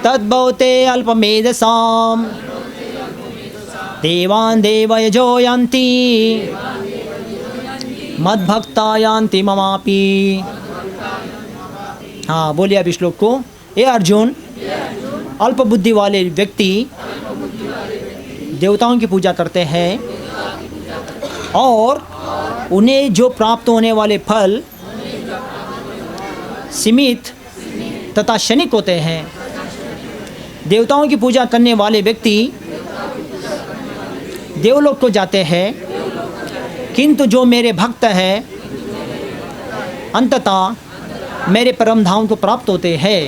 तद्भवते अल्पमेधसाम देवान् देवयजो यान्ति मद्भक्ता यान्ति ममापि। हाँ बोलिए अभी श्लोक को। ये अर्जुन, अल्प बुद्धि वाले व्यक्ति देवताओं की पूजा करते हैं और उन्हें जो प्राप्त होने वाले फल सीमित तथा क्षणिक होते हैं। देवताओं की पूजा करने वाले व्यक्ति देवलोक को जाते हैं, किंतु जो मेरे भक्त हैं अंततः मेरे परम धाम को प्राप्त होते हैं।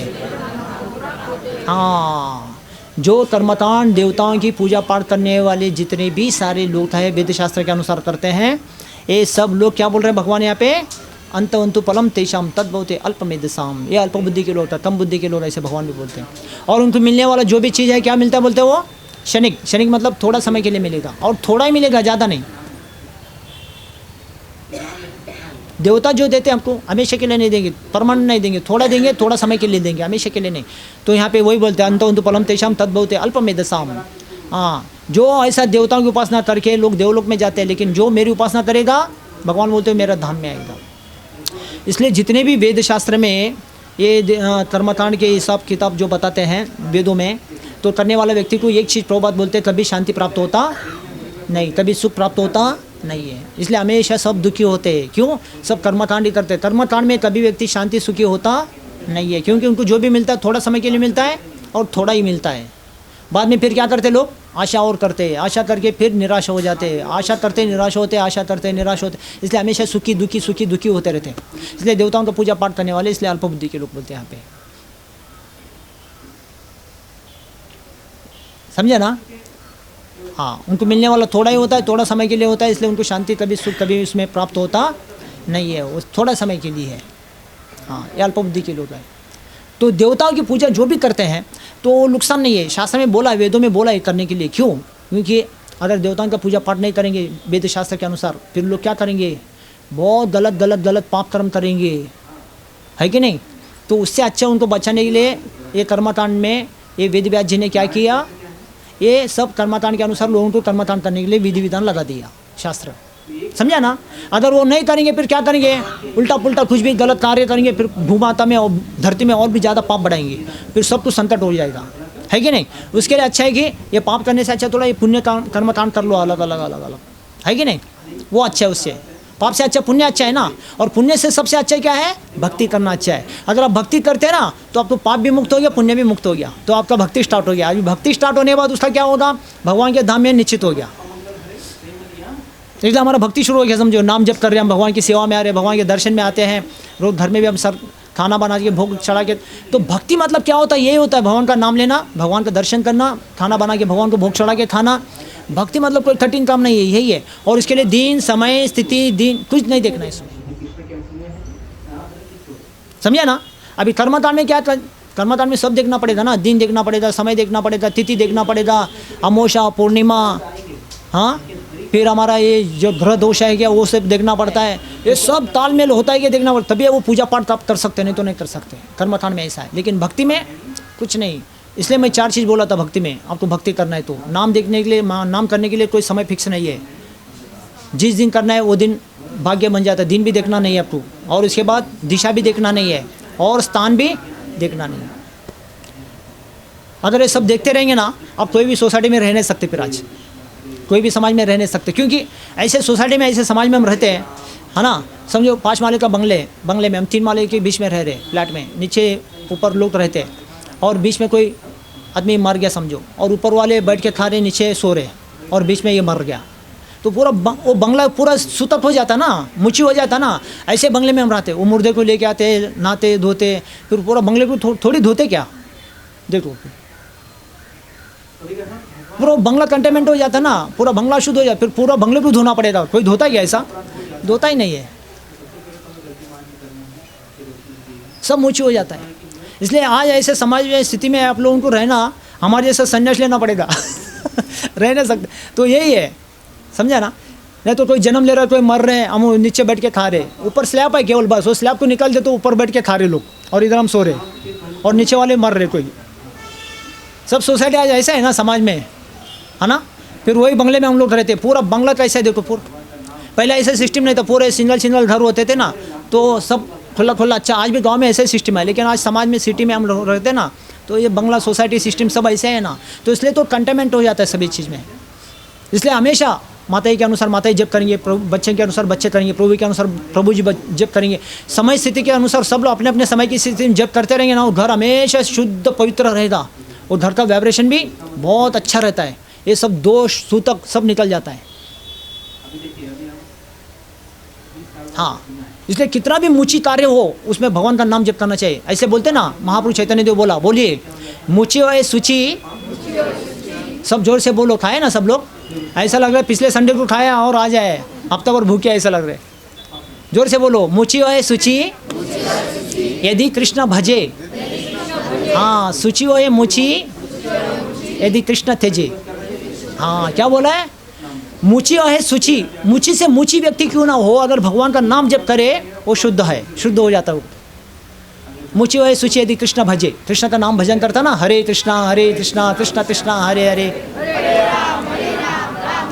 हाँ, जो कर्मकांड देवताओं की पूजा पाठ करने वाले जितने भी सारे लोग हैं वेद शास्त्र के अनुसार करते हैं, ये सब लोग क्या बोल रहे हैं भगवान यहाँ पे, अंतवंतु फलम तेषाम तद्भवते अल्पमेधसाम। ये अल्प बुद्धि के लोग हैं, कम बुद्धि के लोग, ऐसे भगवान भी बोलते हैं। और उनको मिलने वाला जो भी चीज़ है क्या मिलता है बोलते हैं वो क्षणिक। क्षणिक मतलब थोड़ा समय के लिए मिलेगा, और थोड़ा ही मिलेगा, ज़्यादा नहीं। देवता जो देते हैं हमको हमेशा के लिए नहीं देंगे, परमानेंट नहीं देंगे, थोड़ा देंगे, थोड़ा समय के लिए देंगे, हमेशा के लिए नहीं। तो यहाँ पे वही बोलते हैं अंतवंतु फलम तेषाम तद्भवते अल्पमेधसाम। हाँ, जो ऐसा देवताओं की उपासना करके लोग देवलोक में जाते हैं, लेकिन जो मेरी उपासना करेगा भगवान बोलते हैं मेरा धाम में आएगा। इसलिए जितने भी वेद शास्त्र में ये कर्मकांड के हिसाब किताब जो बताते हैं वेदों में, तो करने वाला व्यक्ति को एक चीज़ प्रभुपाद बोलते हैं, कभी शांति प्राप्त होता नहीं, कभी सुख प्राप्त होता नहीं है। इसलिए हमेशा सब दुखी होते हैं। क्यों? सब कर्मकांड ही करते हैं। कर्मकांड में कभी व्यक्ति शांति सुखी होता नहीं है, क्योंकि उनको जो भी मिलता है थोड़ा समय के लिए मिलता है और थोड़ा ही मिलता है। बाद में फिर क्या करते लोग, आशा और करते हैं, आशा करके फिर निराश हो जाते हैं, आशा करते निराश होते, आशा करते निराश होते। इसलिए हमेशा सुखी दुखी होते रहते हैं। इसलिए देवताओं का पूजा पाठ करने वाले इसलिए अल्प बुद्धि के लोग बोलते हैं यहाँ पे, समझे ना। हाँ, उनको मिलने वाला थोड़ा ही होता है, थोड़ा समय के लिए होता है, इसलिए उनको शांति कभी सुख कभी उसमें प्राप्त होता नहीं है, वो थोड़ा समय के लिए है। हाँ, ये अल्प बुद्धि के लोग हैं। तो देवताओं की पूजा जो भी करते हैं तो नुकसान नहीं है, शास्त्र में बोला है, वेदों में बोला है करने के लिए। क्यों? क्योंकि अगर देवताओं का पूजा पाठ नहीं करेंगे वेद शास्त्र के अनुसार, फिर लोग क्या करेंगे? बहुत गलत पाप कर्म करेंगे, है कि नहीं? तो उससे अच्छा उनको बचाने के लिए ये कर्मकांड में ये वेद व्यास जी ने क्या किया, ये सब कर्मकांड के अनुसार लोगों को कर्मकांड करने के लिए विधि विधान लगा दिया शास्त्र, समझा ना? अगर वो नहीं करेंगे फिर क्या करेंगे? उल्टा पुल्टा कुछ भी गलत कार्य करेंगे, फिर भूमाता में और धरती में और भी ज़्यादा पाप बढ़ाएंगे, फिर सब कुछ संकट हो जाएगा, है कि नहीं? उसके लिए अच्छा है कि ये पाप करने से अच्छा थोड़ा ये पुण्य कर्मकांड कर लो अलग अलग, है कि नहीं? वो अच्छा है, उससे पाप से अच्छा पुण्य अच्छा है ना। और पुण्य से सबसे अच्छा क्या है? भक्ति करना अच्छा है। अगर आप भक्ति करते हैं ना तो आप तो पाप भी मुक्त हो गया, पुण्य भी मुक्त हो गया, तो आपका भक्ति स्टार्ट हो गया। अभी भक्ति स्टार्ट होने के बाद उसका क्या होगा? भगवान के धाम में निश्चित हो गया। इसलिए हमारा भक्ति शुरू हो गया, समझो, नाम जप कर रहे हैं हम, भगवान की सेवा में आ रहे हैं, भगवान के दर्शन में आते हैं, रोज घर में भी हम सर खाना बना के भोग चढ़ा के। तो भक्ति मतलब क्या होता है? यही होता है, भगवान का नाम लेना, भगवान का दर्शन करना, खाना बना के भगवान को भोग चढ़ा के खाना। भक्ति मतलब कोई कठिन काम नहीं है, यही है। और इसके लिए दिन, समय, स्थिति, दिन कुछ नहीं देखना है इसमें, समझा ना? अभी कर्मकांड में क्या? कर्मकांड में सब देखना पड़ेगा ना, दिन देखना पड़ेगा, समय देखना पड़ेगा, तिथि देखना पड़ेगा, अमावस्या, पूर्णिमा, हाँ, फिर हमारा ये जो ग्रह दोष है क्या वो सब देखना पड़ता है। ये सब तालमेल होता है कि देखना पड़ता, तभी वो पूजा पाठ आप कर सकते, नहीं तो नहीं कर सकते। कर्मकांड में ऐसा है, लेकिन भक्ति में कुछ नहीं। इसलिए मैं 4 चीज़ बोला था भक्ति में। आपको भक्ति करना है तो नाम देखने के लिए, नाम करने के लिए कोई समय फिक्स नहीं है। जिस दिन करना है वो दिन भाग्य बन जाता है। दिन भी देखना नहीं है आपको, और उसके बाद दिशा भी देखना नहीं है, और स्थान भी देखना नहीं है। अगर ये सब देखते रहेंगे ना, आप कोई भी सोसाइटी में रह नहीं सकते, फिर आज कोई भी समाज में रह नहीं सकते। क्योंकि ऐसे सोसाइटी में, ऐसे समाज में हम रहते हैं, है ना? समझो 5 माले का बंगले में हम 3 माले के बीच में रह रहे, फ्लैट में, नीचे ऊपर लोग रहते हैं, और बीच में कोई आदमी मर गया समझो, और ऊपर वाले बैठ के खा रहे, नीचे सो रहे, और बीच में ये मर गया, तो पूरा वो बंगला पूरा सुतक हो जाता ना, मुची हो जाता ना। ऐसे बंगले में हम रहते, वो मुर्दे को लेके आते, नहाते धोते, फिर पूरा बंगले को थोड़ी धोते क्या? देखो पूरा बंगला कंटेनमेंट हो जाता ना, पूरा बंगला शुद्ध हो जाता, फिर पूरा बंगले को धोना पड़ेगा। कोई धोता क्या? ऐसा धोता ही नहीं है, सब मुची हो जाता है। इसलिए आज ऐसे समाज में स्थिति में आप लोगों को रहना, हमारे जैसा संन्यास लेना पड़ेगा रह नहीं सकते। तो यही है, समझा ना? नहीं तो कोई जन्म ले रहा है, कोई मर रहे हैं, हम नीचे बैठ के खा रहे, ऊपर स्लैब है केवल, बस वो स्लैब को निकाल दे तो ऊपर बैठ के खा रहे लोग, और इधर हम सो रहे, और नीचे वाले मर रहे। कोई सब सोसाइटी आज ऐसा है ना समाज में, है ना? फिर वही बंगले में हम लोग रहते, पूरा बंगला कैसा है देखो। पहले ऐसा सिस्टम नहीं था, पूरे सिंगल घर होते थे ना, तो सब खुला खुला। अच्छा, आज भी गांव में ऐसे सिस्टम है, लेकिन आज समाज में, सिटी में हम लोग रहते ना, तो ये बंगला सोसाइटी सिस्टम सब ऐसे है ना, तो इसलिए तो कंटेनमेंट हो जाता है सभी चीज़ में। इसलिए हमेशा माताई के अनुसार माताई जप करेंगे, बच्चे के अनुसार बच्चे करेंगे, प्रभु के अनुसार प्रभु जी जप करेंगे। समय स्थिति के अनुसार सब लोग अपने अपने समय की स्थिति में जप करते रहेंगे ना, वो घर हमेशा शुद्ध पवित्र रहेगा, और घर का वाइब्रेशन भी बहुत अच्छा रहता है। ये सब दोष सूतक सब निकल जाता है। हाँ, इसलिए कितना भी मुची कार्य हो उसमें भगवान का नाम जप करना चाहिए। ऐसे बोलते ना, महाप्रभु चैतन्य देव बोला, बोलिए, मुची और सुची, सब जोर से बोलो, खाए ना सब लोग? ऐसा लग रहा है पिछले संडे को खाया और आ जाए, अब तक और भूखे ऐसा लग रहा है। जोर से बोलो, मुची और सुची यदि कृष्ण भजे, हाँ, सुची हो मुची यदि कृष्ण तेजे। हाँ, क्या बोला है? मुची है सुची, मुची से मुची व्यक्ति क्यों ना हो, अगर भगवान का नाम जप करे वो शुद्ध है, शुद्ध हो जाता है। मुची है सुची यदि कृष्ण भजे, कृष्ण का नाम भजन करता ना, हरे कृष्णा कृष्ण कृष्णा हरे हरे।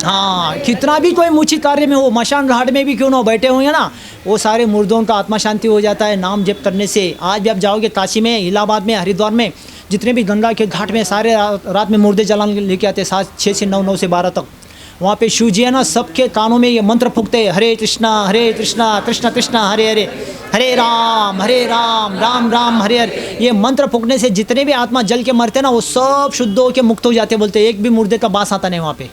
हाँ, कितना भी कोई मुची कार्य में हो, मशान घाट में भी क्यों ना हो, बैठे होंगे ना, वो सारे मुर्दों का आत्मा शांति हो जाता है नाम जप करने से। आज भी आप जाओगे काशी में, इलाहाबाद में, हरिद्वार में, जितने भी गंगा के घाट में सारे रात में मुर्दे जलाने लेके आते, 6 से 9 से 12 तक। वहाँ पे शिव जी है ना, सबके कानों में ये मंत्र फूकते, हरे कृष्णा कृष्ण कृष्ण हरे हरे, हरे राम राम राम हरे हरे। ये मंत्र फूकने से जितने भी आत्मा जल के मरते ना, वो सब शुद्ध हो के मुक्त हो जाते। बोलते एक भी मुर्दे का बास आता नहीं वहाँ पे।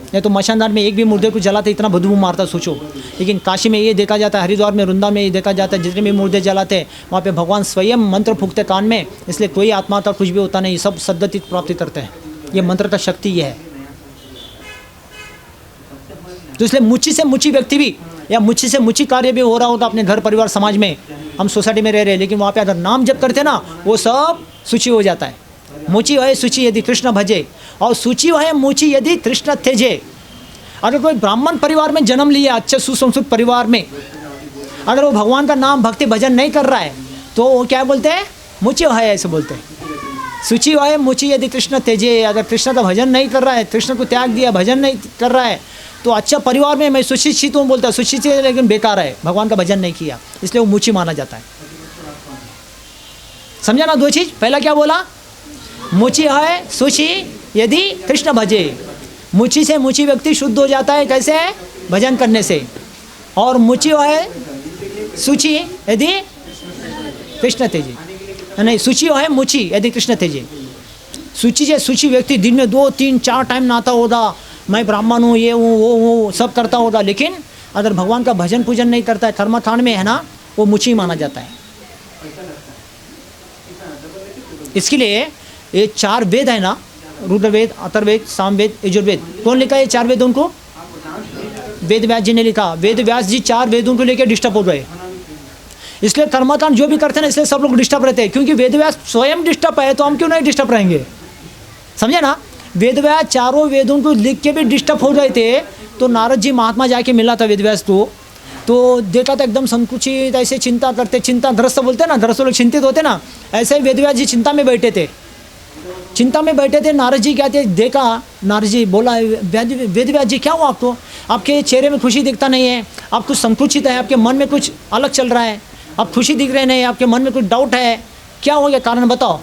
नहीं तो मशानदार में एक भी मुर्दे को जलाते इतना बदबू मारता, सोचो। लेकिन काशी में ये देखा जाता है, हरिद्वार में, वृंदावन में ये देखा जाता है, जितने भी मुर्दे जलाते हैं वहाँ पे भगवान स्वयं मंत्र फूकते कान में। इसलिए कोई आत्मा का कुछ भी होता नहीं, सब सद्गति प्राप्ति करते हैं। ये मंत्र का शक्ति ये है। तो इसलिए मुची से मुची व्यक्ति भी या मुची से मुची कार्य भी हो रहा होता अपने घर परिवार समाज में, हम सोसाइटी में रह रहे हैं, लेकिन वहाँ पे अगर नाम जप करते ना वो सब सूची हो जाता है। मुची है सूची यदि कृष्ण भजे, और सूची है मुची यदि कृष्ण त्यजे। अगर कोई ब्राह्मण परिवार में जन्म लिया, अच्छे सुसंस्कृत परिवार में, अगर वो भगवान का नाम भक्ति भजन नहीं कर रहा है तो वो क्या बोलते हैं? मुची है, ऐसे बोलते हैं। सूची है मुची यदि कृष्ण त्यजे, अगर कृष्ण का भजन नहीं कर रहा है, कृष्ण को त्याग दिया, भजन नहीं कर रहा है, तो अच्छा परिवार में मैं सुशिक्षित हूँ बोलता है, सुशिक्षित है लेकिन बेकार है, भगवान का भजन नहीं किया, इसलिए वो मुची माना जाता है। समझा ना दो चीज? पहला क्या बोला? मुची है सुची यदि कृष्ण भजे, मुची से मुची व्यक्ति शुद्ध हो जाता है, कैसे? भजन करने से। और मुची है सूची यदि कृष्ण तेजे, नहीं सूची है मुची यदि कृष्ण तेजे। सूची से सूची व्यक्ति दिन में 2, 3, 4 टाइम नहाता होगा, मैं ब्राह्मण हूँ, ये हूँ, वो हूँ, सब करता होगा, लेकिन अगर भगवान का भजन पूजन नहीं करता है, कर्मकांड में है ना, वो मुची माना जाता है। इसके लिए ये 4 वेद है ना, रुद्रवेद, अथर्ववेद, सामवेद, यजुर्वेद, कौन लिखा है ये 4 वेदों को? वेद व्यास जी ने लिखा। वेद व्यास जी 4 वेदों को लेकर डिस्टर्ब हो गए, इसलिए कर्मकांड जो भी करते हैं ना, इसलिए सब लोग डिस्टर्ब रहते हैं, क्योंकि वेद व्यास स्वयं डिस्टर्ब है तो हम क्यों नहीं डिस्टर्ब रहेंगे? समझे ना? वेद व्यास 4 वेदों को लिख के भी डिस्टर्ब हो गए थे, तो नारद जी महात्मा जाके मिला था वेद व्यास को, तो देखा था एकदम संकुचित, ऐसे चिंता करते, चिंता ध्रस्त बोलते ना, ध्रस्त लोग चिंतित होते ना, ऐसे ही वेद व्यास जी चिंता में बैठे थे। चिंता में बैठे थे, नारद जी क्या थे, देखा, नारद जी बोला, वेद व्यास जी क्या हुआ आपको? आपके चेहरे में खुशी दिखता नहीं है, आप कुछ संकुचित है, आपके मन में कुछ अलग चल रहा है, आप खुशी दिख रहे नहीं, आपके मन में कुछ डाउट है, क्या हो गया, कारण बताओ।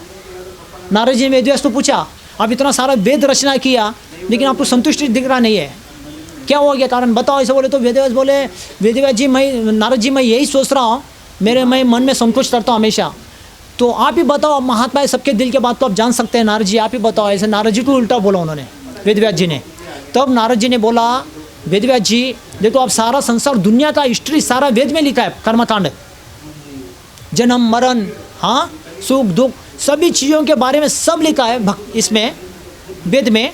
नारद जी ने वेद व्यास को पूछा, आप इतना सारा वेद रचना किया लेकिन आपको संतुष्टि दिख रहा नहीं है, क्या हो गया, कारण बताओ। ऐसे बोले तो वेद व्यास बोले, वेद व्यास जी नारद जी मैं यही सोच रहा हूँ, मैं मन में संकोच करता हूँ हमेशा, तो आप ही बताओ, महात्मा है, सबके दिल के बात तो आप जान सकते हैं, नारद जी आप ही बताओ। ऐसे नारद जी को उल्टा बोला उन्होंने, वेद व्यास जी ने। तब नारद जी ने बोला, वेद व्यास जी देखो, आप सारा संसार दुनिया का हिस्ट्री सारा वेद में लिखा है, कर्मकांड, जन्म मरण, हाँ, सुख दुख, सभी चीज़ों के बारे में सब लिखा है इसमें वेद में,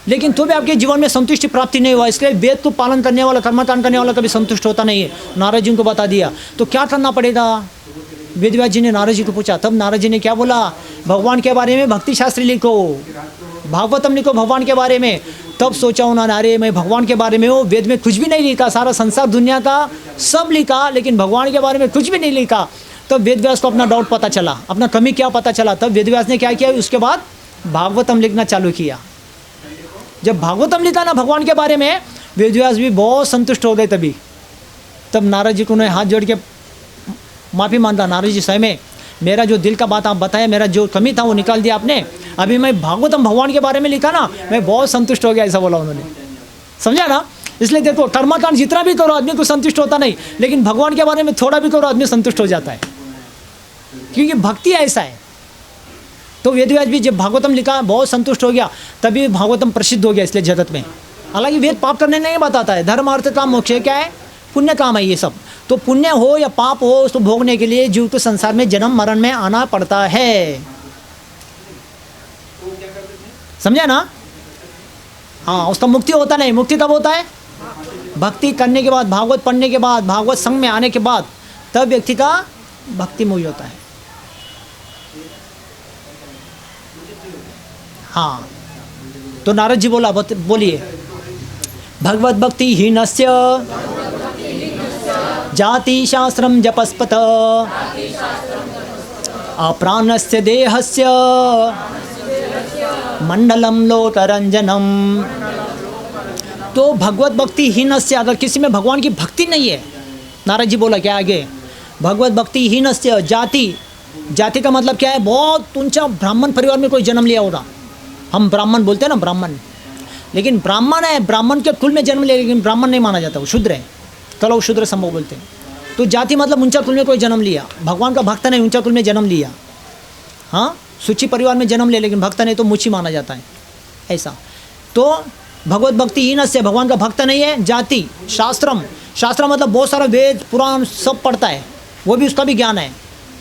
लेकिन तो भी आपके जीवन में संतुष्टि प्राप्ति नहीं हुआ, इसलिए वेद को पालन करने वाला, कर्मकांड करने वाला कभी संतुष्ट होता नहीं है। नारद जी को बता दिया, तो क्या करना पड़ेगा? वेद व्यास जी ने नारद जी को पूछा, तब नारद जी ने क्या बोला, भगवान के बारे में भक्ति शास्त्र लिखो, भागवतम लिखो भगवान के बारे में। तब सोचा उन्होंने, अरे मैं भगवान के बारे में हो, वेद में कुछ भी नहीं लिखा, सारा संसार दुनिया का सब लिखा, लेकिन भगवान के बारे में कुछ भी नहीं लिखा। तब वेद व्यास को अपना डाउट पता चला, अपना कमी क्या पता चला। तब वेद व्यास ने क्या किया, उसके बाद भागवतम लिखना चालू किया। जब भागवतम लिखा ना भगवान के बारे में, वेद व्यास भी बहुत संतुष्ट हो गए। तब नारद जी को उन्होंने हाथ जोड़ के माफ़ी मांगा, नारद जी स्वयं मेरा जो दिल का बात आप बताया, मेरा जो कमी था वो निकाल दिया आपने, अभी मैं भागवतम भगवान के बारे में लिखा ना, मैं बहुत संतुष्ट हो गया, ऐसा बोला उन्होंने। समझा ना? इसलिए देखो, कर्मकांड जितना भी करो आदमी को संतुष्ट होता नहीं, लेकिन भगवान के बारे में थोड़ा भी करो आदमी संतुष्ट हो जाता है, क्योंकि भक्ति ऐसा है। तो वेद व्यास भी जब भागवतम लिखा बहुत संतुष्ट हो गया, तभी भागवतम प्रसिद्ध हो गया इसलिए जगत में। हालांकि वेद पाप करने नहीं बताता है, धर्म अर्थ काम मोक्ष क्या है, पुण्य काम है ये सब। तो पुण्य हो या पाप हो, उसको भोगने के लिए जीव को संसार में जन्म मरण में आना पड़ता है। समझा ना? हाँ, उसका मुक्ति होता नहीं। मुक्ति कब होता है? भक्ति करने के बाद, भागवत पढ़ने के बाद, भागवत संग में आने के बाद, तब व्यक्ति का भक्ति मुक्ति होता है। हाँ, तो नारद जी बोला, बोलिए, भगवत भक्ति हीनस्य जाति शास्त्रम जपस्पत अप्राणस्य देहस्य मंडलम लोकरंजनम। तो भगवत भक्ति हीनस्य, अगर किसी में भगवान की भक्ति नहीं है, नारद जी बोला क्या आगे, भगवत भक्ति हीनस्य जाति, जाति का मतलब क्या है, बहुत ऊंचा ब्राह्मण परिवार में कोई जन्म लिया होगा। हम ब्राह्मण बोलते हैं ना, ब्राह्मण, लेकिन ब्राह्मण है, ब्राह्मण के कुल में जन्म लिया, लेकिन ब्राह्मण नहीं माना जाता, वो शूद्र है, कलौ शूद्र संभव बोलते हैं। तो जाति मतलब ऊंचा कुल में कोई जन्म लिया, भगवान का भक्त नहीं, ऊंचा कुल में जन्म लिया, हाँ, सूची परिवार में जन्म लिया, लेकिन भक्त नहीं तो मुची माना जाता है, ऐसा। तो भगवत भक्ति हीन से, भगवान का भक्त नहीं है। जाति शास्त्रम, शास्त्र मतलब बहुत सारा वेद पुराण सब पढ़ता है, वो भी उसका भी ज्ञान है।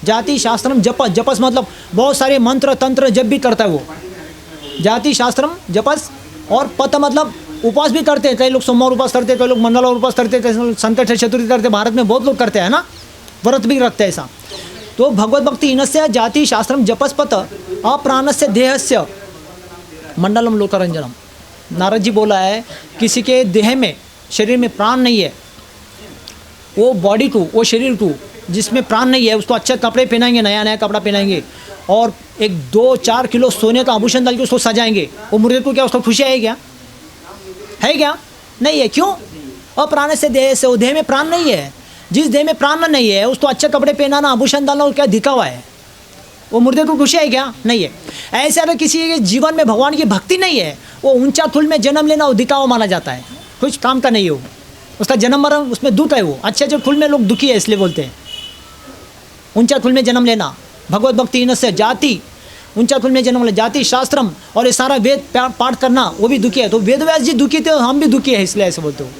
जाति शास्त्रम जपस, जपस मतलब बहुत सारे मंत्र तंत्र जप भी करता है वो, जाति शास्त्रम जपस। और पत मतलब उपवास भी करते हैं, कई लोग सोमवार उपवास करते हैं, कई लोग मंगलवार उपवास करते हैं, कई लोग संकट चतुर्थी करते हैं, भारत में बहुत लोग करते हैं ना, व्रत भी रखते हैं ऐसा। तो भगवत भक्ति इनस्य जाति शास्त्रम जपस्पत अप्राणस्य देहस्य मंडलम लोकरंजनम। नारद जी बोला है किसी के देह में, शरीर में प्राण नहीं है, वो बॉडी टू, वो शरीर टू जिसमें प्राण नहीं है, उसको अच्छे कपड़े पहनाएंगे, नया नया कपड़ा पहनाएंगे और 1-2-4 किलो सोने का आभूषण डाल के उसको सजाएंगे, वो मुर्दे को क्या उसको खुशी है क्या? है क्या? नहीं है। क्यों? अप्राण से देह से, वो देह में प्राण नहीं है। जिस देह में प्राण नहीं है उसको अच्छे कपड़े पहनाना, आभूषण डालना, वो क्या दिखावा है? वो मुर्दे को खुशी है क्या? नहीं है। ऐसे अगर किसी के जीवन में भगवान की भक्ति नहीं है, वो ऊंचा थुल में जन्म लेना वो दिखावा माना जाता है, कुछ काम का नहीं है वो, उसका जन्म मरण उसमें दुख है। वो अच्छे थुल में लोग दुखी है इसलिए बोलते हैं ऊंचा थुल में जन्म लेना। भगवत भक्ति इनस्य जाति, ऊंचा थुल में जन्म लेना, जाति शास्त्रम और ये सारा वेद पाठ करना वो भी दुखी है। तो वेद व्यास जी दुखी थे, हम भी दुखी है इसलिए ऐसे बोलते हो।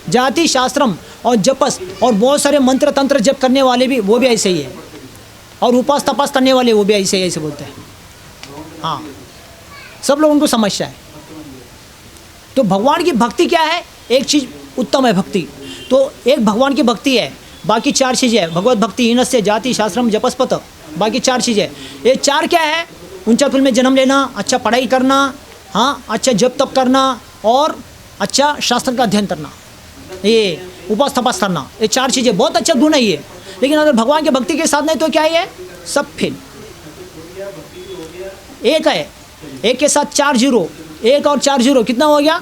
जाति शास्त्रम और जपस और बहुत सारे मंत्र तंत्र जप करने वाले भी वो भी ऐसे ही है, और उपास तपास करने वाले वो भी ऐसे ही ऐसे बोलते हैं। हाँ, सब लोगों को समस्या है। तो भगवान की भक्ति क्या है? एक चीज़ उत्तम है भक्ति, तो एक भगवान की भक्ति है, बाकी 4 चीज़ें है। भगवत भक्ति इनस्य जाति शास्त्रम जपस्पत, बाकी 4 चीज़ें। ये 4 क्या है? ऊंचा कुल में जन्म लेना, अच्छा पढ़ाई करना, हाँ, अच्छा जप तप करना और अच्छा शास्त्र का अध्ययन करना, ये उपास तपास करना, ये 4 चीज़ें बहुत अच्छा गुण है ये। लेकिन अगर भगवान की भक्ति के साथ नहीं तो क्या है? सब फेल। एक है, एक के साथ 4 जीरो, 1 और 4 जीरो कितना हो गया?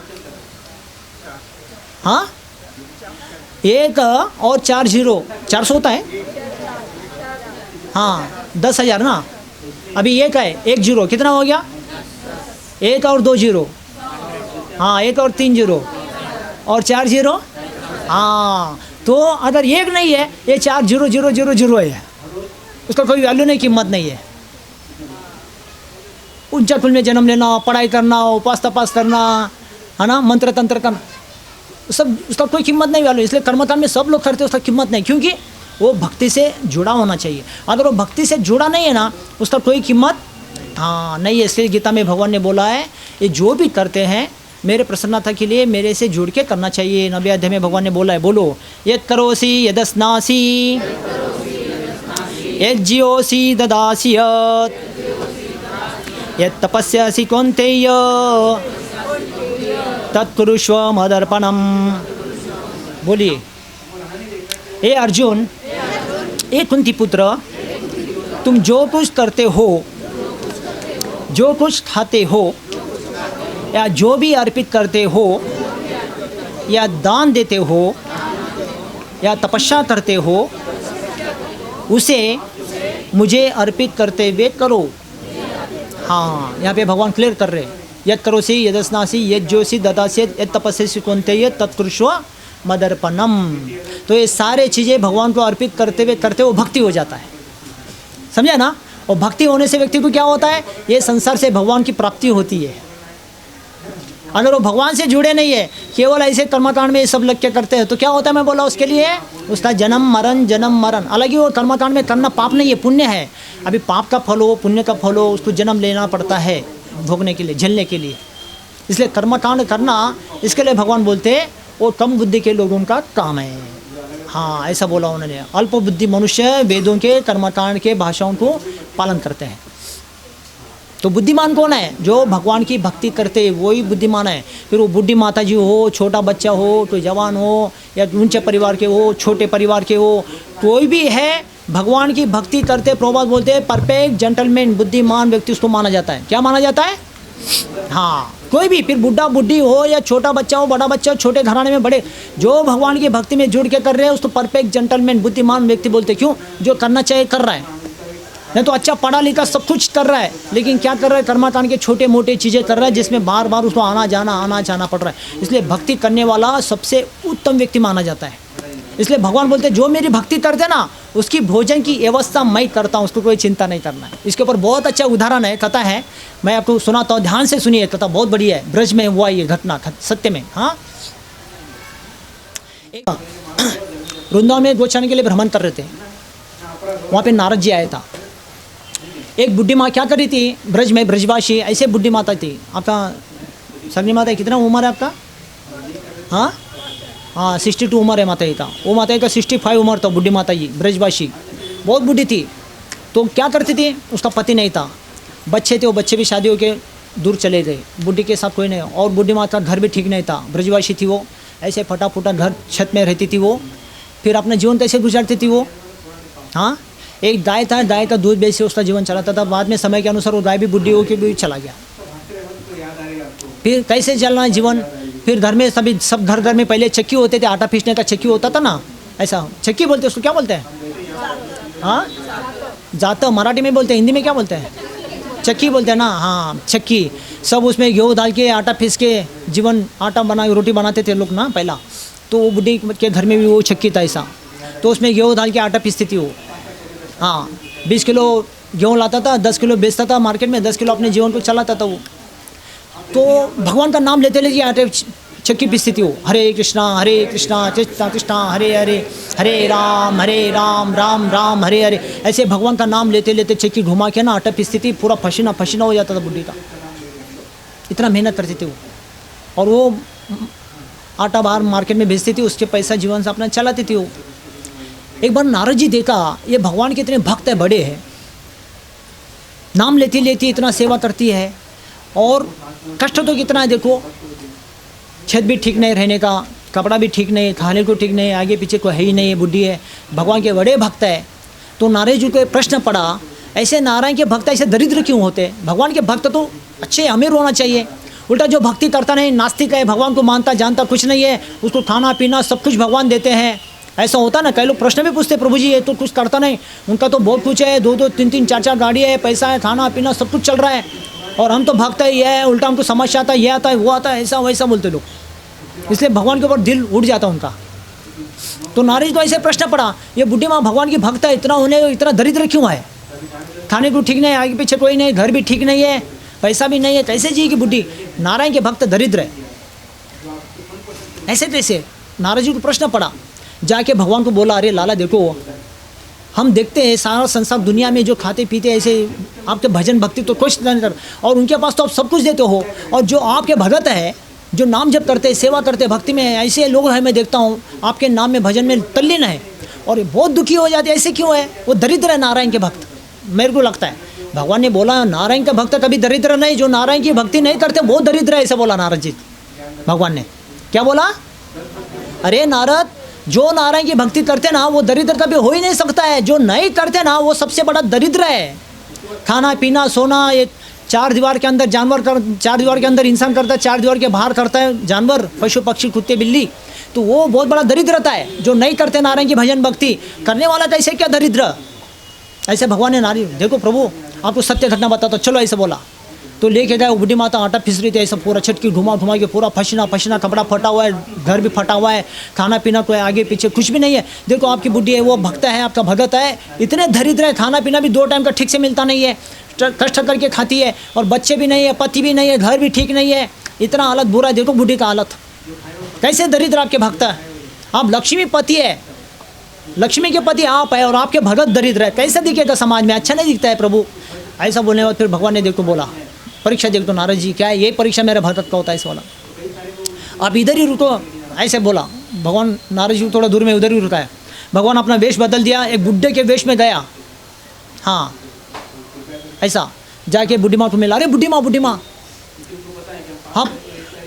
हाँ, 1 और 4 जीरो 400 होता है। हाँ, 10,000 ना। अभी 1 है, 1 जीरो कितना हो गया? 1 और 2 जीरो, हाँ, 1 और 3 जीरो और 4 जीरो। हाँ, तो अगर 1 नहीं है, ये 4 जीरो जीरो जीरो जीरो है, उसका कोई वैल्यू नहीं, कीमत नहीं है। ऊंचा कुल में जन्म लेना, पढ़ाई करना, उपास तपास करना, है ना, मंत्र तंत्र करना, सब उसका कोई कीमत नहीं वैल्यू। इसलिए कर्मकांड में सब लोग करते हैं, उसका कीमत नहीं, क्योंकि वो भक्ति से जुड़ा होना चाहिए। अगर वो भक्ति से जुड़ा नहीं है ना, उसका कोई कीमत हाँ नहीं है। इसलिए गीता में भगवान ने बोला है ये जो भी करते हैं मेरे प्रसन्नता के लिए मेरे से जुड़ के करना चाहिए। 90वें अध्याय में भगवान ने बोला है, बोलो, यत् करोसि यदस्नासि यज्जियोसि ददासि यत् तपस्यासि कौन्तेय तत्कुरुष्व मदर्पणम। बोलिए, हे अर्जुन, हे कुंती पुत्र, तुम जो कुछ करते हो, जो कुछ खाते हो, या जो भी अर्पित करते हो, या दान देते हो, या तपस्या करते हो, उसे मुझे अर्पित करते हुए करो। हाँ, यहाँ पे भगवान क्लियर कर रहे हैं, यत् करोसि यदस्नासि यज्जोसि ददासि यत् तपस्यसि कौन्तेय तत्कुरुष्व मदर्पणम। तो ये सारे चीज़ें भगवान को अर्पित करते हुए करते वो भक्ति हो जाता है, समझा ना। और भक्ति होने से व्यक्ति को क्या होता है? ये संसार से भगवान की प्राप्ति होती है। अगर वो भगवान से जुड़े नहीं है, केवल ऐसे कर्मकांड में ये सब लग के करते हैं, तो क्या होता है? मैं बोला उसके लिए उसका जन्म मरण अलग ही। वो कर्मकांड में करना पाप नहीं है, पुण्य है। अभी पाप का फल हो, पुण्य का फल हो, उसको जन्म लेना पड़ता है भोगने के लिए, झेलने के लिए। इसलिए कर्मकांड करना, इसके लिए भगवान बोलते हैं वो कम बुद्धि के लोगों का काम है। हाँ, ऐसा बोला उन्होंने। अल्प बुद्धि मनुष्य वेदों के कर्मकांड के भाषाओं को पालन करते हैं। तो बुद्धिमान कौन है? जो भगवान की भक्ति करते, वही बुद्धिमान है। फिर वो बुढ़ी माता जी हो, छोटा बच्चा हो, तो जवान हो, या ऊंचे परिवार के हो, छोटे परिवार के हो, कोई भी है, भगवान की भक्ति करते, प्रभुपाद बोलते हैं परफेक्ट जेंटलमैन, बुद्धिमान व्यक्ति उसको माना जाता है। क्या माना जाता है? हाँ, कोई भी, फिर बुढ़ा बुढ़ी हो या छोटा बच्चा हो, बड़ा बच्चा हो, छोटे घराने में बड़े, जो भगवान की भक्ति में जुड़ के कर रहे हैं उसको परफेक्ट जेंटलमैन, बुद्धिमान व्यक्ति बोलते। क्यों? जो करना चाहिए कर रहा है। नहीं तो अच्छा पढ़ा लिखा सब कुछ कर रहा है, लेकिन क्या कर रहा है? कर्माकांड के छोटे मोटे चीज़ें कर रहा है, जिसमें बार बार उसको आना जाना पड़ रहा है। इसलिए भक्ति करने वाला सबसे उत्तम व्यक्ति माना जाता है। इसलिए भगवान बोलते हैं जो मेरी भक्ति करते ना, उसकी भोजन की व्यवस्था मैं करता हूँ, उसको कोई चिंता नहीं करना है। इसके ऊपर बहुत अच्छा उदाहरण है, कथा है, मैं आपको सुनाता हूँ, ध्यान से सुनिए, कथा बहुत बढ़िया है। ब्रज में हुआ ये घटना, सत्य में। हाँ, वृंदावन में गोचारण के लिए भ्रमण कर रहे थे, वहाँ पे नारद जी आया था। एक बुढ़ी माँ क्या कर रही थी ब्रज में, ब्रजवासी, ऐसे बुढ़ी माता थी। आपका सगनी माता कितना उम्र है आपका? हाँ हाँ 62 उम्र है माता जी का। वो माता जी का 65 उम्र था, बुढ़ी माता जी ब्रजवासी, बहुत बुढ़ी थी। तो क्या करती थी, उसका पति नहीं था, बच्चे थे, वो बच्चे भी शादी होके दूर चले गए, बुढ़ी के साथ कोई नहीं। और बुढ़ी माता का घर भी ठीक नहीं था, ब्रजवासी थी वो, ऐसे फटा फूटा घर छत में रहती थी वो। फिर अपना जीवन कैसे गुजारती थी वो? हाँ, एक गाय था, गाय का दूध बेच से उसका जीवन चलाता था। बाद में समय के अनुसार वो गाय भी बुढ़ी होकर भी चला गया। फिर कैसे चलना है जीवन? फिर घर में सभी सब घर में पहले चक्की होते थे, आटा पीसने का चक्की होता था ना, ऐसा चक्की बोलते, उसको क्या बोलते हैं? हाँ, जाता मराठी में बोलते हैं, हिंदी में क्या बोलते हैं? चक्की बोलते हैं ना। हाँ चक्की, सब उसमें गेहूँ डाल के आटा पीस के जीवन आटा बना रोटी बनाते थे लोग ना पहला। तो वो बुढ़ी के घर में भी वो चक्की था ऐसा, तो उसमें गेहूँ डाल के आटा पीसती थी वो। हाँ 20 किलो गेहूँ लाता था, 10 किलो बेचता था मार्केट में, 10 किलो अपने जीवन को चलाता था वो। तो भगवान का नाम लेते लेते आटे चक्की पीसती थी वो। हरे कृष्णा कृष्णा कृष्णा हरे हरे, हरे राम राम राम हरे हरे, ऐसे भगवान का नाम लेते लेते चक्की घुमा के ना आटा पीसती थी। पूरा पसीना पसीना हो जाता था बुढ़ी का, इतना मेहनत करती थी वो। और वो आटा बाहर मार्केट में बेचती थी, उसके पैसा जीवन से अपना चलाती थी वो। एक बार नारद जी देखा, ये भगवान के इतने भक्त है, बड़े हैं, नाम लेती लेती इतना सेवा करती है, और कष्ट तो कितना है देखो, छत भी ठीक नहीं रहने का, कपड़ा भी ठीक नहीं, खाने को ठीक नहीं, आगे पीछे कोई है ही नहीं, बुढ़ी है, भगवान के बड़े भक्त है। तो नारद जी को प्रश्न पड़ा, ऐसे नारायण के भक्त ऐसे दरिद्र क्यों होते? भगवान के भक्त तो अच्छे अमीर होना चाहिए, उल्टा जो भक्ति करता नहीं, नास्तिक है, भगवान को मानता जानता कुछ नहीं है, उसको खाना पीना सब कुछ भगवान देते हैं, ऐसा होता ना। कई लोग प्रश्न भी पूछते, प्रभु जी ये तो कुछ करता नहीं, उनका तो बहुत कुछ है, 2-2 3-3 4-4 गाड़ी है, पैसा है, खाना पीना सब कुछ चल रहा है, और हम तो भक्त है, ये है, उल्टा हमको समस्या आता है, ये आता है, वो आता है, ऐसा वैसा बोलते लोग, इसलिए भगवान के ऊपर दिल उठ जाता उनका। तो नारद जी को ऐसे प्रश्न पड़ा, ये बुढ़ी माँ भगवान की भक्त है, इतना होने इतना दरिद्र क्यों है? खाने को ठीक नहीं, आगे पीछे कोई नहीं, घर भी ठीक नहीं है, पैसा भी नहीं है, कैसे जी की बुढ़ी? नारायण के भक्त दरिद्र है, ऐसे तैसे नारद जी को प्रश्न पड़ा। जाके भगवान को बोला, अरे लाला देखो, हम देखते हैं सारा संसार दुनिया में जो खाते पीते ऐसे आपके भजन भक्ति तो कुछ नहीं कर, और उनके पास तो आप सब कुछ देते हो, और जो आपके भगत है, जो नाम जप करते, सेवा करते, भक्ति में ऐसे लोग हैं, मैं देखता हूँ आपके नाम में भजन में तल्लीन है, और ये बहुत दुखी हो जाते, ऐसे क्यों है? वो दरिद्र है नारायण के भक्त, मेरे को लगता है। भगवान ने बोला नारायण का भक्त कभी दरिद्र नहीं, जो नारायण की भक्ति नहीं करते वो दरिद्र है, ऐसा बोला नारद जी। भगवान ने क्या बोला? अरे नारद, जो नारायण की भक्ति करते ना वो दरिद्र कभी हो ही नहीं सकता है, जो नहीं करते ना वो सबसे बड़ा दरिद्र है। खाना पीना सोना, ये 4 दीवार के अंदर जानवर कर, 4 दीवार के अंदर इंसान करता है, 4 दीवार के बाहर करता है जानवर, पशु पक्षी कुत्ते बिल्ली, तो वो बहुत बड़ा दरिद्रता है। जो नहीं करते नारायण की भजन भक्ति करने वाला तो ऐसे क्या दरिद्र? ऐसे भगवान ने नारी, देखो प्रभु आपको सत्य घटना बताता, चलो ऐसे बोला। तो लेके गए, वो बुढ़ी माता आटा पिस रही थी, ऐसा पूरा छटकी घुमा घुमा के पूरा पसीना पसीना, कपड़ा फटा हुआ है, घर भी फटा हुआ है, खाना पीना कोई आगे पीछे कुछ भी नहीं है। देखो आपकी बुढ़ी है, वो भक्त है, आपका भगत है, इतने दरिद्र है, खाना पीना भी 2 टाइम का ठीक से मिलता नहीं है, कष्ट करके खाती है, और बच्चे भी नहीं है, पति भी नहीं है, घर भी ठीक नहीं है, इतना हालत बुरा है। देखो बुढ़ी का हालत कैसे दरिद्र आपके भक्त है। आप लक्ष्मी पति है, लक्ष्मी के पति आप है, और आपके भगत दरिद्र है, कैसे दिखेगा समाज में? अच्छा नहीं दिखता है प्रभु। ऐसा बोलने के बाद फिर भगवान ने देखो बोला, परीक्षा देख तो नारद जी, क्या है ये परीक्षा मेरे भगत का होता है? ऐसे बोला, आप इधर ही रुको, ऐसे बोला भगवान। नारद जी थोड़ा दूर में उधर ही रुका है। भगवान अपना वेश बदल दिया, एक बुढ़े के वेश में गया। हाँ ऐसा जाके बुढ़ी माँ को मिला, अरे बुढ़ी माँ, हम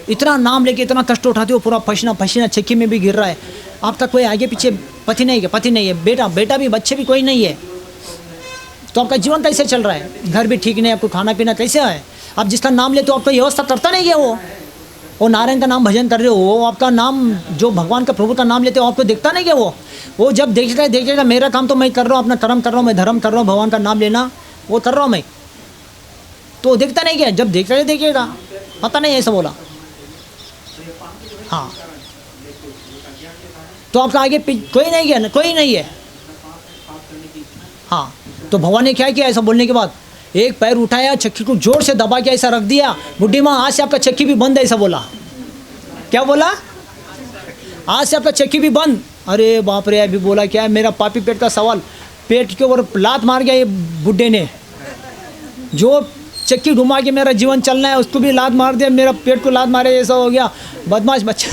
इतना नाम लेके इतना कष्ट उठाते हो, पूरा पसीना पसीना चक्की में भी गिर रहा है, आपका कोई आगे पीछे पति नहीं है, बेटा भी बच्चे भी कोई नहीं है, तो आपका जीवन कैसे चल रहा है? घर भी ठीक नहीं, आपको खाना पीना कैसे है? आप जिसका नाम लेते हो आपका व्यवस्था करता नहीं है वो नारायण का नाम भजन कर रहे हो, वो आपका नाम जो भगवान का प्रभु का नाम लेते हो आपको देखता नहीं है वो जब देखेगा मेरा काम तो मैं कर रहा हूँ, अपना कर्म कर रहा हूँ, मैं धर्म कर रहा हूँ, भगवान का नाम लेना वो कर रहा हूँ मैं, तो देखता नहीं क्या? जब देखेगा पता नहीं, ऐसा बोला। हाँ तो आपका आगे कोई नहीं है। हाँ तो भगवान ने क्या किया? ऐसा बोलने के बाद एक पैर उठाया, चक्की को जोर से दबा के ऐसा रख दिया, बुढ़ी माँ आज से आपका चक्की भी बंद है, ऐसा बोला। क्या बोला? आज से आपका चक्की भी बंद। अरे बाप रे, अभी बोला क्या है? मेरा पापी पेट का सवाल, पेट के ऊपर लात मार गया ये बुढ़े ने, जो चक्की घुमा के मेरा जीवन चलना है उसको भी लात मार दिया, मेरा पेट को लात मारे, ऐसा हो गया। बदमाश बच्चा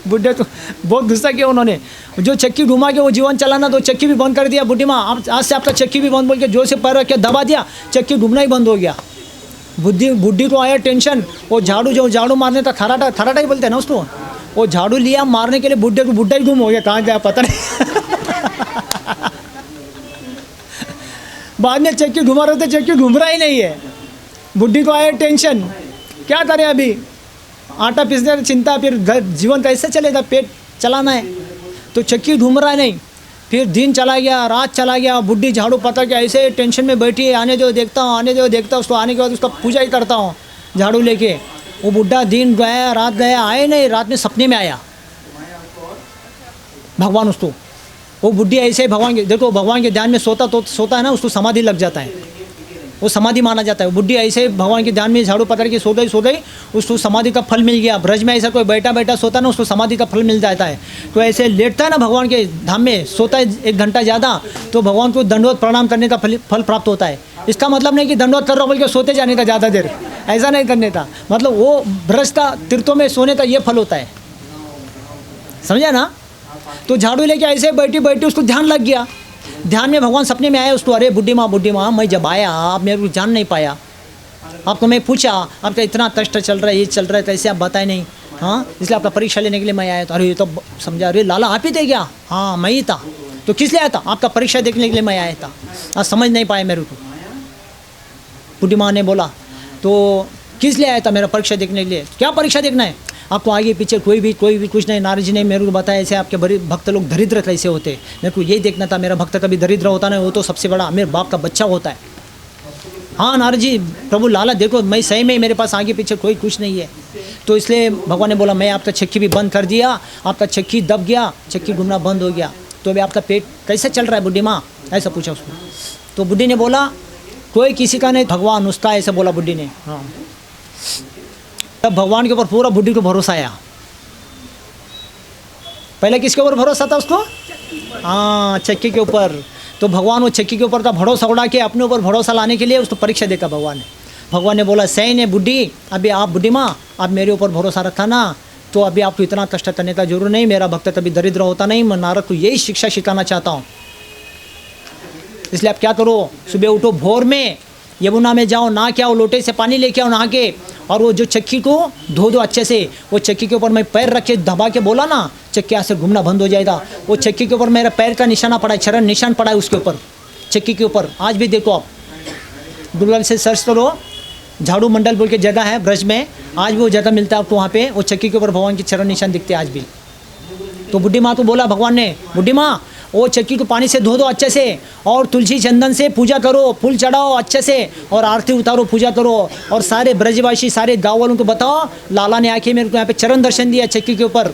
बुढ़े तो बहुत गुस्सा किया उन्होंने, जो चक्की घुमा के वो जीवन चलाना, तो चक्की भी बंद कर दिया। बुढ़ी माँ आज से आपका चक्की भी बंद बोल के जोर से पैर रख के दबा दिया, चक्की घूमना ही बंद हो गया। बुढ़ी को आया टेंशन, वो झाड़ू मारने था, खराटा ही बोलते हैं ना उसको, वो झाड़ू लिया मारने के लिए, बुढ़ा ही गुम हो गया, कहाँ गया पता नहीं। बाद में चक्की घुमा रहे थे, चक्की घूम रहा ही नहीं है। बुढ़ी को आया टेंशन, क्या करें अभी, आटा पीसने की चिंता, फिर घर जीवन कैसे चलेगा, पेट चलाना है, तो चक्की घूम रहा है नहीं। फिर दिन चला गया, रात चला गया, बुढ़ी झाड़ू पता क्या ऐसे टेंशन में बैठी है, आने दो देखता हूँ, उसको आने के बाद उसका पूजा ही करता हूँ झाड़ू लेके। वो बुढ़ा दिन गया रात गया, आए नहीं, रात में सपने में आया भगवान उसको। वो बुढ़ी ऐसे भगवान के, देखो भगवान के ध्यान में सोता है ना, उसको समाधि लग जाता है, वो समाधि माना जाता है। बुढ़ी ऐसे भगवान के ध्यान में झाड़ू पकड़ के सो गई, उसको समाधि का फल मिल गया। ब्रज में ऐसा कोई बैठा सोता ना, उसको समाधि का फल मिल जाता है। तो ऐसे लेटता है ना भगवान के धाम में, सोता है 1 घंटा ज़्यादा, तो भगवान को दंडवत प्रणाम करने का फल प्राप्त होता है। इसका मतलब नहीं कि दंडवत कर रहा बोल के सोते जाने का ज़्यादा देर, ऐसा नहीं करने का, मतलब वो ब्रज का तीर्थों में सोने का ये फल होता है, समझा ना। तो झाड़ू लेके ऐसे बैठी उसको ध्यान लग गया। ध्यान में भगवान सपने में आया उसको, अरे बुढ़ी माँ मैं जब आया आप मेरे को जान नहीं पाया, आपको मैं पूछा आपका इतना कष्ट चल रहा है, ये चल रहा है, कैसे आप बताए नहीं, हाँ इसलिए आपका परीक्षा लेने के लिए मैं आया। तो अरे ये तो समझा, अरे लाला आप ही थे क्या, हाँ मैं ही था। तो किस लिए आया था, आपका परीक्षा देखने के लिए मैं आया था, आज समझ नहीं पाया मेरे को। बुढ़ी माँ ने बोला तो किस लिए आया था, मेरा परीक्षा देखने के लिए। क्या परीक्षा देखना है आपको, आगे पीछे कोई भी कुछ नहीं, नारद जी ने मेरे को बताया ऐसे आपके बड़े भक्त लोग दरिद्र कैसे होते, मेरे को यही देखना था। मेरा भक्त कभी दरिद्र होता नहीं, वो तो सबसे बड़ा मेरे बाप का बच्चा होता है। हाँ नारद जी, प्रभु लाला देखो मैं सही में मेरे पास आगे पीछे कोई कुछ नहीं है। तो इसलिए भगवान ने बोला मैं आपका चक्की भी बंद कर दिया, आपका चक्की दब गया, चक्की घूमना बंद हो गया। तो अभी आपका पेट कैसे चल रहा है बुढ़ी माँ, ऐसा पूछा उसको। तो बुढ़ी ने बोला कोई किसी का नहीं, भगवान उसका, ऐसा बोला बुढ़ी ने। हाँ, तब भगवान के ऊपर पूरा बुढ़ी को भरोसा आया। पहले किसके ऊपर भरोसा था उसको, हाँ चक्की के ऊपर। तो भगवान वो चक्की के ऊपर का भरोसा उड़ा के अपने ऊपर भरोसा लाने के लिए उसको परीक्षा देखा भगवान ने बोला सही ने बुढ़ी, अभी आप बुढ़ी माँ आप मेरे ऊपर भरोसा रखा ना, तो अभी आपको इतना कष्ट करने का जरूर नहीं, मेरा भक्त कभी दरिद्र होता नहीं, मैं नारद को यही शिक्षा सिखाना चाहता हूँ। इसलिए आप क्या करो, सुबह उठो भोर में, यमुना में जाओ, नहा के आओ, लोटे से पानी लेके आओ नहा के, और वो जो चक्की को धो दो अच्छे से। वो चक्की के ऊपर मैं पैर रख के दबा के बोला ना, चक्की ऐसे घूमना बंद हो जाएगा। वो चक्की के ऊपर मेरा पैर का निशाना पड़ा है, चरण निशान पड़ा है उसके ऊपर, चक्की के ऊपर। आज भी देखो आप गूगल से सर्च करो, झाड़ू मंडल बोल के जगह है ब्रज में, आज भी वो जगह मिलता है आपको, वहाँ पे वो चक्की के ऊपर भगवान के चरण निशान दिखते हैं आज भी। तो बुढ़ी माँ को बोला भगवान ने, बुढ़ी माँ वो चक्की को पानी से धो दो अच्छे से, और तुलसी चंदन से पूजा करो, फूल चढ़ाओ अच्छे से, और आरती उतारो, पूजा करो, और सारे ब्रजवासी सारे गाँव वालों को बताओ लाला ने आके मेरे को यहाँ पे चरण दर्शन दिया चक्की के ऊपर,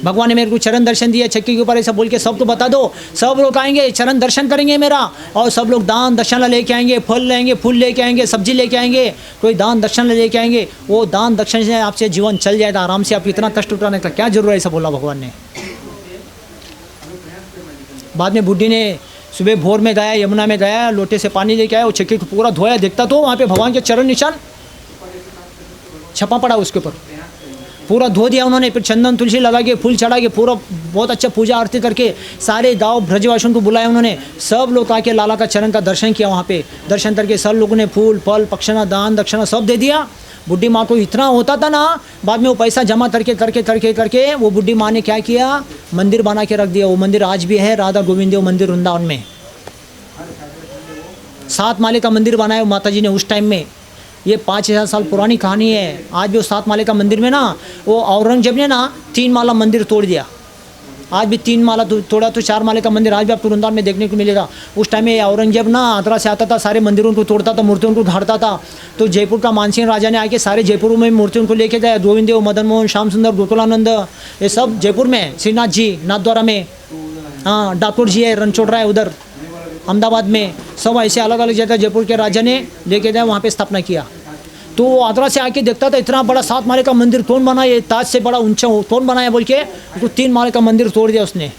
भगवान ने मेरे को चरण दर्शन दिया चक्की के ऊपर, ऐसा बोल के सबको बता दो। सब लोग आएंगे, चरण दर्शन करेंगे मेरा, और सब लोग दान दक्षिणा लेके आएंगे, फल लेंगे, फूल लेके आएंगे, सब्जी लेके आएंगे, कोई दान दक्षिणा लेके आएंगे। वो दान दक्षिणा से आपसे जीवन चल जाएगा आराम से, आप इतना कष्ट उठाने का क्या जरूरत है, ऐसा बोला भगवान ने। बाद में बुढ़ी ने सुबह भोर में गया, यमुना में गया, लोटे से पानी लेके आया, वो चक्की को पूरा धोया, देखता तो वहाँ पे भगवान के चरण निशान छपा पड़ा उसके ऊपर, पूरा धो दिया उन्होंने। फिर चंदन तुलसी लगा के, फूल चढ़ा के, पूरा बहुत अच्छा पूजा आरती करके सारे गांव ब्रजवासियों को बुलाया उन्होंने। सब लोग आके लाला का चरण का दर्शन किया, वहाँ पे दर्शन करके सब लोगों ने फूल फल पक्षणा दान दक्षिणा सब दे दिया। बुढ़ी माँ को इतना होता था ना, बाद में वो पैसा जमा करके वो बुढ़ी माँ ने क्या किया, मंदिर बना के रख दिया। वो मंदिर आज भी है, राधा गोविंद देव मंदिर वृंदावन में, 7 माले का मंदिर बनाया माता जी ने उस टाइम में। ये 5000 साल पुरानी कहानी है। आज भी 7 माले का मंदिर में ना, वो औरंगजेब ने ना 3 माला मंदिर तोड़ दिया, आज भी 3 माला तोड़ा तो 4 माले का मंदिर आज भी आपको वृंदावन में देखने को मिलेगा। उस टाइम में औरंगजेब ना आगरा से आता था, सारे मंदिरों को तोड़ता था, मूर्तियों को घाड़ता था। तो जयपुर का मानसिंह राजा ने आके सारे जयपुर में मूर्तियों को लेके गया, गोविंद देव, मदन मोहन, श्याम सुंदर, गोकुलानंद, ये सब जयपुर में, श्रीनाथ जी नाथद्वारा में, हाँ डाकोर जी है, रणछोड़रा है उधर अहमदाबाद में, सब ऐसे अलग अलग जगह जयपुर के राजा ने लेके गया, वहाँ पे स्थापना किया। तो वो आगरा से आके देखता था इतना बड़ा 7 माले का मंदिर कौन बनाया, ताज से बड़ा ऊंचा कौन बनाया बोल के, उसको 3 माले का मंदिर तोड़ दिया उसने।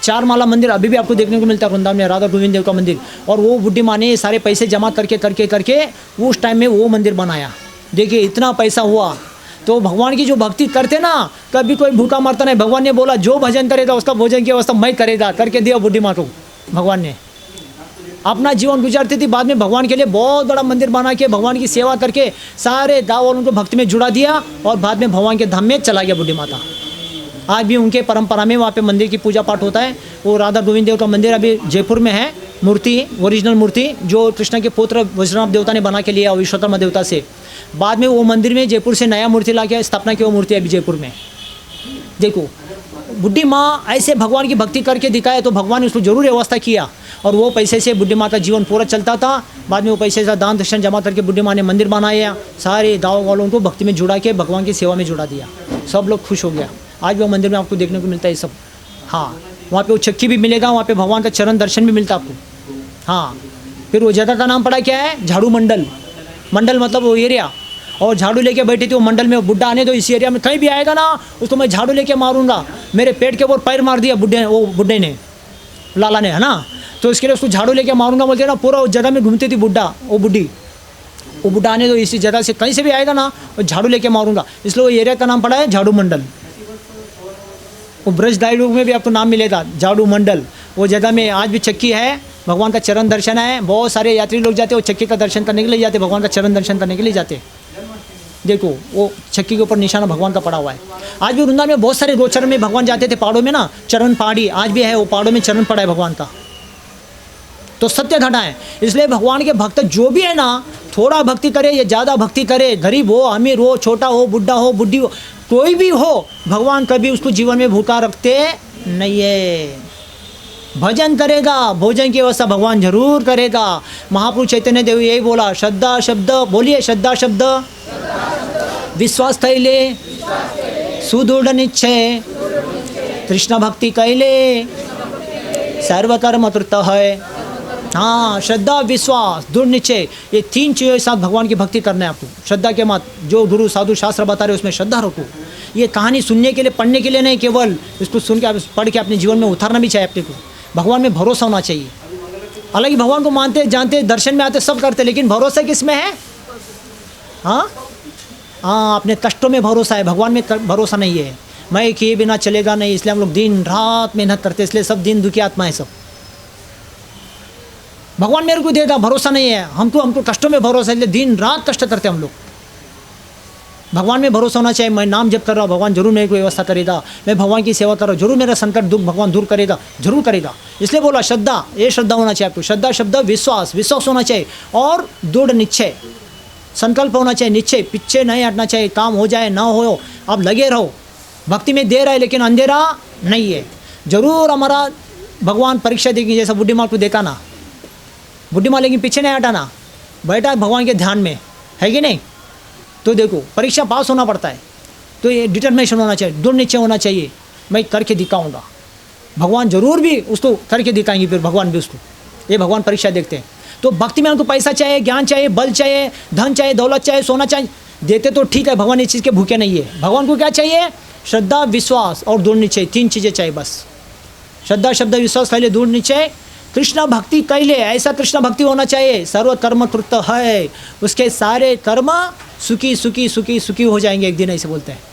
4 माला मंदिर अभी भी आपको देखने को मिलता है वृंदावन में, राधा गोविंद देव का मंदिर। और वो बुढ़ी माँ ने सारे पैसे जमा करके उस टाइम में वो मंदिर बनाया। देखिए इतना पैसा हुआ, तो भगवान की जो भक्ति करते ना, कभी कोई भूखा मरता नहीं। भगवान ने बोला जो भजन करेगा उसका भोजन की व्यवस्था मैं करेगा, करके दिया बुढ़ी माँ को। भगवान ने अपना जीवन गुजारती थी, बाद में भगवान के लिए बहुत बड़ा मंदिर बना के भगवान की सेवा करके सारे गाँव वालों को भक्ति में जुड़ा दिया, और बाद में भगवान के धाम में चला गया बुढ़ी माता। आज भी उनके परंपरा में वहाँ पे मंदिर की पूजा पाठ होता है। वो राधा गोविंद देव का मंदिर अभी जयपुर में है, मूर्ति, ओरिजिनल मूर्ति जो कृष्ण के पुत्र वज्रनाभ देवता ने बना के लिया विश्वकर्मा देवता से। बाद में वो मंदिर में जयपुर से नया मूर्ति ला के स्थापना की, वो मूर्ति अभी जयपुर में। देखो बुढ़ी माँ ऐसे भगवान की भक्ति करके दिखाया, तो भगवान ने उसको जरूर व्यवस्था किया, और वो पैसे से बुढ़ी माँ का जीवन पूरा चलता था। बाद में वो पैसे से दान दक्षिण जमा करके बुढ़ी माँ ने मंदिर बनाया, सारे गाँव वालों को भक्ति में जुड़ा के भगवान की सेवा में जुड़ा दिया, सब लोग खुश हो गया। आज भी वो मंदिर में आपको देखने को मिलता है सब। हाँ, वहाँ पे वो चक्की भी मिलेगा, वहाँ पे भगवान का चरण दर्शन भी मिलता है आपको। हाँ, फिर वो जगह का नाम पड़ा क्या है, झाड़ू मंडल। मंडल मतलब वो एरिया, और झाड़ू लेके बैठी थी वो मंडल में। बुड्ढा आने दो इस एरिया में, कहीं भी आएगा ना उसको मैं झाड़ू लेके मारूंगा। मेरे पेट के ऊपर पैर मार दिया बुड्ढे ने, लाला ने, है ना, तो इसके लिए उसको झाड़ू लेके मारूंगा बोलते ना। पूरा उस जगह में घूमती थी बुड्ढा, वो बुड्ढा आने दो इसी जगह से, कहीं से भी आएगा ना वो झाड़ू लेके मारूंगा। इसलिए वो एरिया का नाम पड़ा है झाड़ू मंडल। वो ब्रज डायलॉग में भी आपको नाम मिलेगा, झाड़ू मंडल। वो जगह में आज भी चक्की है, भगवान का चरण दर्शन है। बहुत सारे यात्री लोग जाते हैं वो चक्की का दर्शन करने के लिए जाते, भगवान का चरण दर्शन करने के लिए जाते। देखो वो चक्की के ऊपर निशाना भगवान का पड़ा हुआ है। आज भी वृंदावन में बहुत सारे गोचरण में भगवान जाते थे, पहाड़ों में ना, चरण पहाड़ी आज भी है, वो पहाड़ों में चरण पड़ा है भगवान का। तो सत्य घटा है। इसलिए भगवान के भक्त जो भी है ना, थोड़ा भक्ति करे या ज़्यादा भक्ति करे, गरीब हो, अमीर हो, छोटा हो, बुढ़ा हो, बुढ़ी हो, कोई भी हो, भगवान कभी उसको जीवन में भूखा रखते नहीं है। भजन करेगा, भोजन की व्यवस्था भगवान जरूर करेगा। महाप्रभु चैतन्य देव यही बोला, श्रद्धा शब्द, बोलिए श्रद्धा शब्द, विश्वास कैले, सुदृढ़ निश्चय, कृष्ण भक्ति कैले, सर्वकर्म तृत है। हाँ, श्रद्धा, विश्वास, दृढ़ निश्चय, ये तीन चीज़ों के साथ भगवान की भक्ति करना है आपको। श्रद्धा के मत, जो गुरु साधु शास्त्र बता रहे उसमें श्रद्धा रखो। ये कहानी सुनने के लिए, पढ़ने के लिए नहीं, केवल इसको सुन के पढ़ के अपने जीवन में उतारना भी चाहिए अपने को। भगवान में भरोसा होना चाहिए। हालांकि भगवान को मानते, जानते, दर्शन में आते, सब करते, लेकिन भरोसा किस में है? हाँ हाँ, अपने कष्टों में भरोसा है, भगवान में भरोसा नहीं है। मैं किए बिना चलेगा नहीं, इसलिए हम लोग दिन रात मेहनत करते, इसलिए सब दिन दुखी आत्मा है सब। भगवान मेरे को देता, भरोसा नहीं है, हमको कष्टों में भरोसा है, इसलिए दिन रात कष्ट करते हम लोग। भगवान में भरोसा होना चाहिए। मैं नाम जप कर रहा हूँ, भगवान जरूर मेरे को व्यवस्था करेगा। मैं भगवान की सेवा कर रहा हूँ, जरूर मेरा संकट दुख भगवान दूर करेगा, जरूर करेगा। इसलिए बोला श्रद्धा, ये श्रद्धा होना चाहिए आपको। श्रद्धा शब्द, विश्वास, विश्वास होना चाहिए, और दृढ़ निश्चय, संकल्प होना चाहिए, निश्चय, पीछे नहीं हटना चाहिए। काम हो जाए ना हो, अब लगे रहो। भक्ति में देर है लेकिन अंधेरा नहीं है। जरूर हमारा भगवान परीक्षा देगी, जैसा बुढ़ी माँ को देखा ना, बुढ़ी माँ लेकिन पीछे नहीं हटाना, बैठा भगवान के ध्यान में, है कि नहीं। तो देखो परीक्षा पास होना पड़ता है, तो ये डिटर्मिनेशन होना चाहिए, दृढ़ निश्चय होना चाहिए, मैं करके दिखाऊंगा। भगवान जरूर भी उसको करके दिखाएंगे, फिर भगवान भी उसको, ये भगवान परीक्षा देखते हैं। तो भक्ति में हमको पैसा चाहिए, ज्ञान चाहिए, बल चाहिए, धन चाहिए, दौलत चाहिए, सोना चाहिए, देते तो ठीक है, भगवान इस चीज़ के भूखे नहीं है। भगवान को क्या चाहिए? श्रद्धा, विश्वास और दृढ़ निश्चय, तीन चीज़ें चाहिए बस। श्रद्धा शब्द, विश्वास कैले, दृढ़ निश्चय, कृष्ण भक्ति कैले, ऐसा कृष्ण भक्ति होना चाहिए। सर्व कर्म कृत है, उसके सारे कर्म सुखी सुखी सुखी सुखी हो जाएंगे एक दिन, ऐसे बोलते हैं।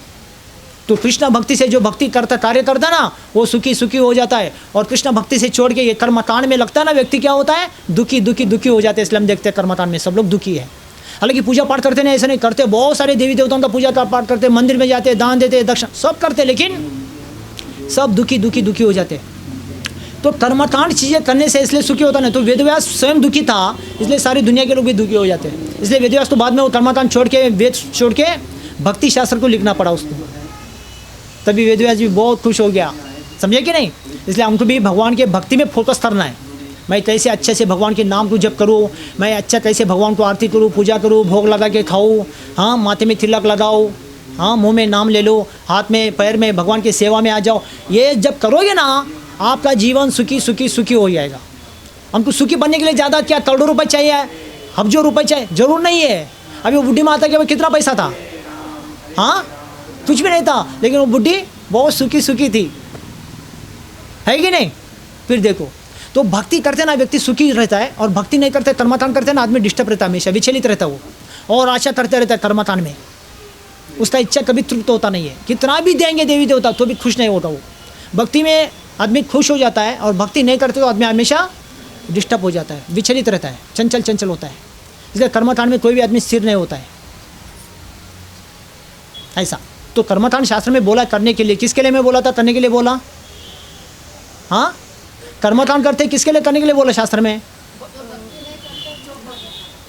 तो कृष्ण भक्ति से जो भक्ति करता, कार्य करता ना, वो सुखी सुखी हो जाता है। और कृष्ण भक्ति से छोड़ के ये कर्मकांड में लगता है ना, व्यक्ति क्या होता है? दुखी दुखी दुखी हो जाते हैं। इसलिए हम देखते हैं कर्मकांड में सब लोग दुखी है। हालांकि पूजा पाठ करते नहीं, ऐसा नहीं करते, बहुत सारे देवी देवताओं का पूजा पाठ करते, मंदिर में जाते, दान देते, दक्षिण सब करते, लेकिन सब दुखी दुखी दुखी हो जाते। तो कर्मकांड चीज़ें करने से इसलिए सुखी होता नहीं। तो वेदव्यास स्वयं दुखी था, इसलिए सारी दुनिया के लोग भी दुखी हो जाते हैं। इसलिए वेदव्यास तो बाद में वो कर्मकांड छोड़ के, वेद छोड़ के भक्ति शास्त्र को लिखना पड़ा उसको, तभी वेदव्यास जी बहुत खुश हो गया, समझे कि नहीं। इसलिए हमको भी भगवान के भक्ति में फोकस करना है। मैं कैसे अच्छे से भगवान के नाम को जप करूँ, मैं अच्छा कैसे भगवान को आरती करूँ, पूजा करूँ, भोग लगा के खाऊँ, हाँ माथे में तिलक लगाओ, हाँ मुँह में नाम ले लो, हाथ में पैर में भगवान की सेवा में आ जाओ। ये जब करोगे ना, आपका जीवन सुखी सुखी सुखी हो जाएगा। हमको सुखी बनने के लिए ज़्यादा क्या करोड़ों रुपए चाहिए, हज़ारों रुपए चाहिए, जरूर नहीं है। अभी वो बुढ़ी माता के पास कितना पैसा था? हाँ, कुछ भी नहीं था, लेकिन वो बुढ़ी बहुत सुखी सुखी थी, है कि नहीं। फिर देखो, तो भक्ति करते ना व्यक्ति सुखी रहता है, और भक्ति नहीं करते, कर्मकांड करते ना, आदमी डिस्टर्ब रहता है, हमेशा विचलित रहता है वो, और आशा करते रहता है कर्मकांड में। उसका इच्छा कभी तृप्त होता नहीं है। कितना भी देंगे देवी देवता तो भी खुश नहीं होता वो। भक्ति में आदमी खुश हो जाता है और भक्ति नहीं करते तो आदमी हमेशा डिस्टर्ब हो जाता है, विचलित रहता है, चंचल चंचल होता है। इसलिए कर्मकांड में कोई भी आदमी स्थिर नहीं होता है ऐसा। तो कर्मकांड शास्त्र में बोला करने के लिए, किसके लिए मैं बोला था करने के लिए बोला? हाँ, कर्मकांड करते किसके लिए करने के लिए बोला शास्त्र में?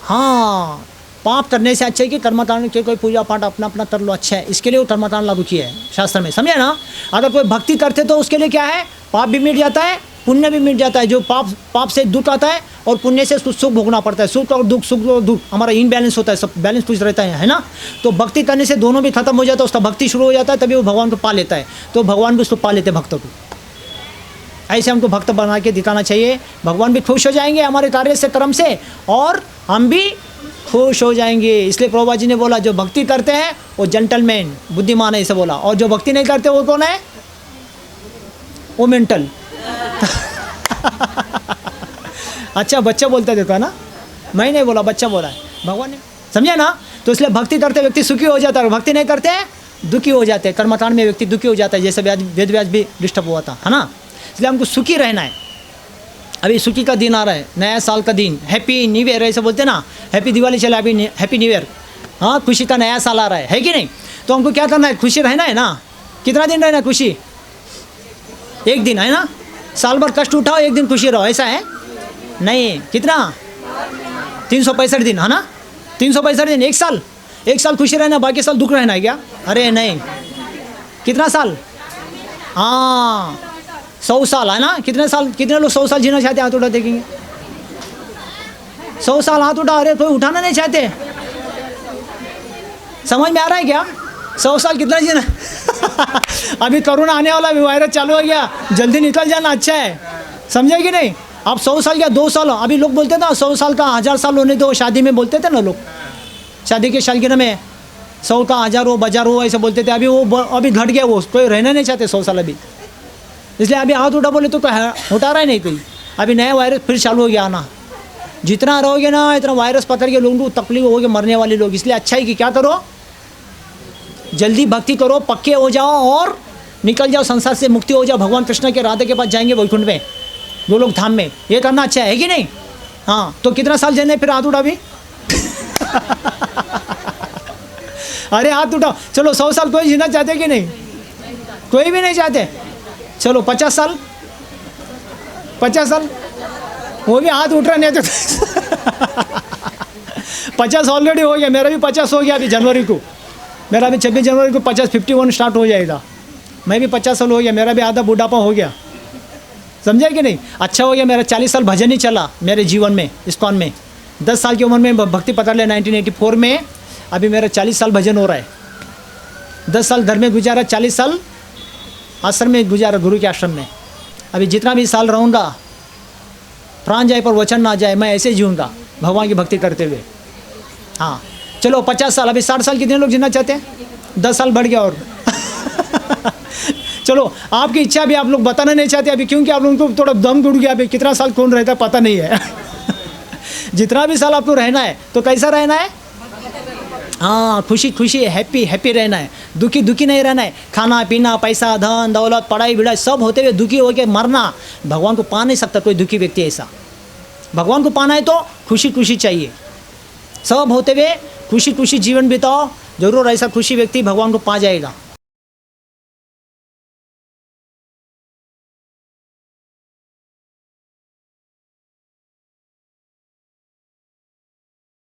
हाँ, पाप करने से अच्छा है कि कर्मकांड के कोई पूजा पाठ अपना अपना कर लो, अच्छा है। इसके लिए वो कर्मकांड लागू किया है शास्त्र में, समझे ना। अगर कोई भक्ति करते तो उसके लिए क्या है, पाप भी मिट जाता है, पुण्य भी मिट जाता है। जो पाप से दुख आता है और पुण्य से सुख भोगना पड़ता है। सुख और दुख हमारा इनबैलेंस होता है, सब बैलेंस कुछ रहता है ना। तो भक्ति करने से दोनों भी खत्म हो जाता है, उसका भक्ति शुरू हो जाता है, तभी वो भगवान को पा लेता है। तो भगवान भी उसको पा लेते हैं भक्तों को। ऐसे हमको भक्त बना के दिखाना चाहिए। भगवान भी खुश हो जाएंगे हमारे कार्य से, कर्म से, और हम भी खुश हो जाएंगे। इसलिए प्रभुपाद जी ने बोला जो भक्ति करते हैं वो जेंटलमैन, बुद्धिमान है, ऐसे बोला। और जो भक्ति नहीं करते वो कौन है? वो मेंटल। अच्छा, बच्चा बोलता देखो ना, मैं नहीं बोला, बच्चा बोला है, भगवान ने, समझे ना। तो इसलिए भक्ति करते व्यक्ति सुखी हो जाता है, भक्ति नहीं करते दुखी हो जाते हैं। कर्मकांड में व्यक्ति दुखी हो जाता है, जैसे वेद व्यास भी डिस्टर्ब हुआ था, है ना। इसलिए हमको सुखी रहना है। अभी सुखी का दिन आ रहा है, नया साल का दिन, हैप्पी न्यू ईयर ऐसे बोलते ना, हैप्पी दिवाली चला, अभी हैप्पी न्यू ईयर। हाँ, खुशी का नया साल आ रहा है कि नहीं। तो हमको क्या करना है, खुशी रहना है ना। कितना दिन रहना है खुशी? एक दिन, है ना। साल भर कष्ट उठाओ, एक दिन खुशी रहो, ऐसा है नहीं। कितना? 365 दिन, है ना। 365 दिन, एक साल खुशी रहना, बाकी साल दुख रहना है क्या? अरे नहीं। कितना साल? हाँ, 100 साल, है ना। कितने साल, कितने लोग 100 साल जीना चाहते हैं? हाथ उठा देखेंगे। 100 साल हाथ उठा। अरे कोई उठाना नहीं चाहते। समझ में आ रहा है क्या? 100 साल कितना जीना? अभी कोरोना आने वाला, अभी वायरस चालू हो गया, जल्दी निकल जाना अच्छा है, समझे कि नहीं। आप 100 साल या 2 साल, अभी लोग बोलते थे 100 साल का 1000 साल होने दो, शादी में बोलते थे ना लोग, शादी के सालगिरह में 100 का 1000 हो, 1000 हो, ऐसे बोलते थे। अभी वो अभी घट गया, वो कोई रहना नहीं चाहते 100 साल अभी। इसलिए अभी हाथ उठा बोले तो उठा रहा है नहीं कोई। अभी नया वायरस फिर चालू हो गया आना। जितना रहोगे ना इतना वायरस पकड़ के लोगों को तकलीफ होगी, मरने वाले लोग। इसलिए अच्छा है कि क्या करो, जल्दी भक्ति करो, पक्के हो जाओ और निकल जाओ, संसार से मुक्ति हो जाओ, भगवान कृष्ण के राधे के पास जाएंगे वैकुंठ में, दो लोग धाम में। ये करना अच्छा है कि नहीं। हाँ, तो कितना साल जीने फिर हाथ उठा भी। अरे हाथ उठाओ, चलो 100 साल कोई जीना चाहते कि नहीं? कोई भी नहीं चाहते। चलो 50 साल, 50 साल, वो भी हाथ उठ रहा नहीं तो। 50 ऑलरेडी हो गया, मेरा भी 50 हो गया अभी जनवरी को। मेरा भी 26 जनवरी को 51 स्टार्ट हो जाएगा। मैं भी 50 साल हो गया, मेरा भी आधा बुढ़ापा हो गया, समझे कि नहीं। अच्छा हो गया, मेरा 40 साल भजन ही चला मेरे जीवन में, इस्कॉन में। 10 साल की उम्र में भक्ति पकड़ लिया 1984 में। अभी मेरा 40 साल भजन हो रहा है। 10 साल घर में गुजारा, 40 साल आश्रम में गुजारा, गुरु के आश्रम में। अभी जितना भी साल रहूँगा, प्राण जाए पर वचन ना जाए, मैं ऐसे जीऊँगा भगवान की भक्ति करते हुए। हाँ, चलो 50 साल, अभी 60 साल कितने लोग जीना चाहते हैं? 10 साल बढ़ गया और। चलो आपकी इच्छा भी आप लोग बताना नहीं चाहते अभी, क्योंकि आप लोगों को थोड़ा दम टूट गया। अभी कितना साल कौन रहता है पता नहीं है। जितना भी साल आपको रहना है तो कैसा रहना है? हाँ, खुशी खुशी, हैप्पी हैप्पी रहना है, दुखी दुखी नहीं रहना है। खाना पीना, पैसा, धन दौलत, पढ़ाई बिढ़ाई सब होते हुए दुखी होकर मरना, भगवान को पा नहीं सकता कोई दुखी व्यक्ति ऐसा। भगवान को पाना है तो खुशी खुशी चाहिए, सब होते हुए खुशी खुशी जीवन बिताओ, जरूर ऐसा खुशी व्यक्ति भगवान को पा जाएगा।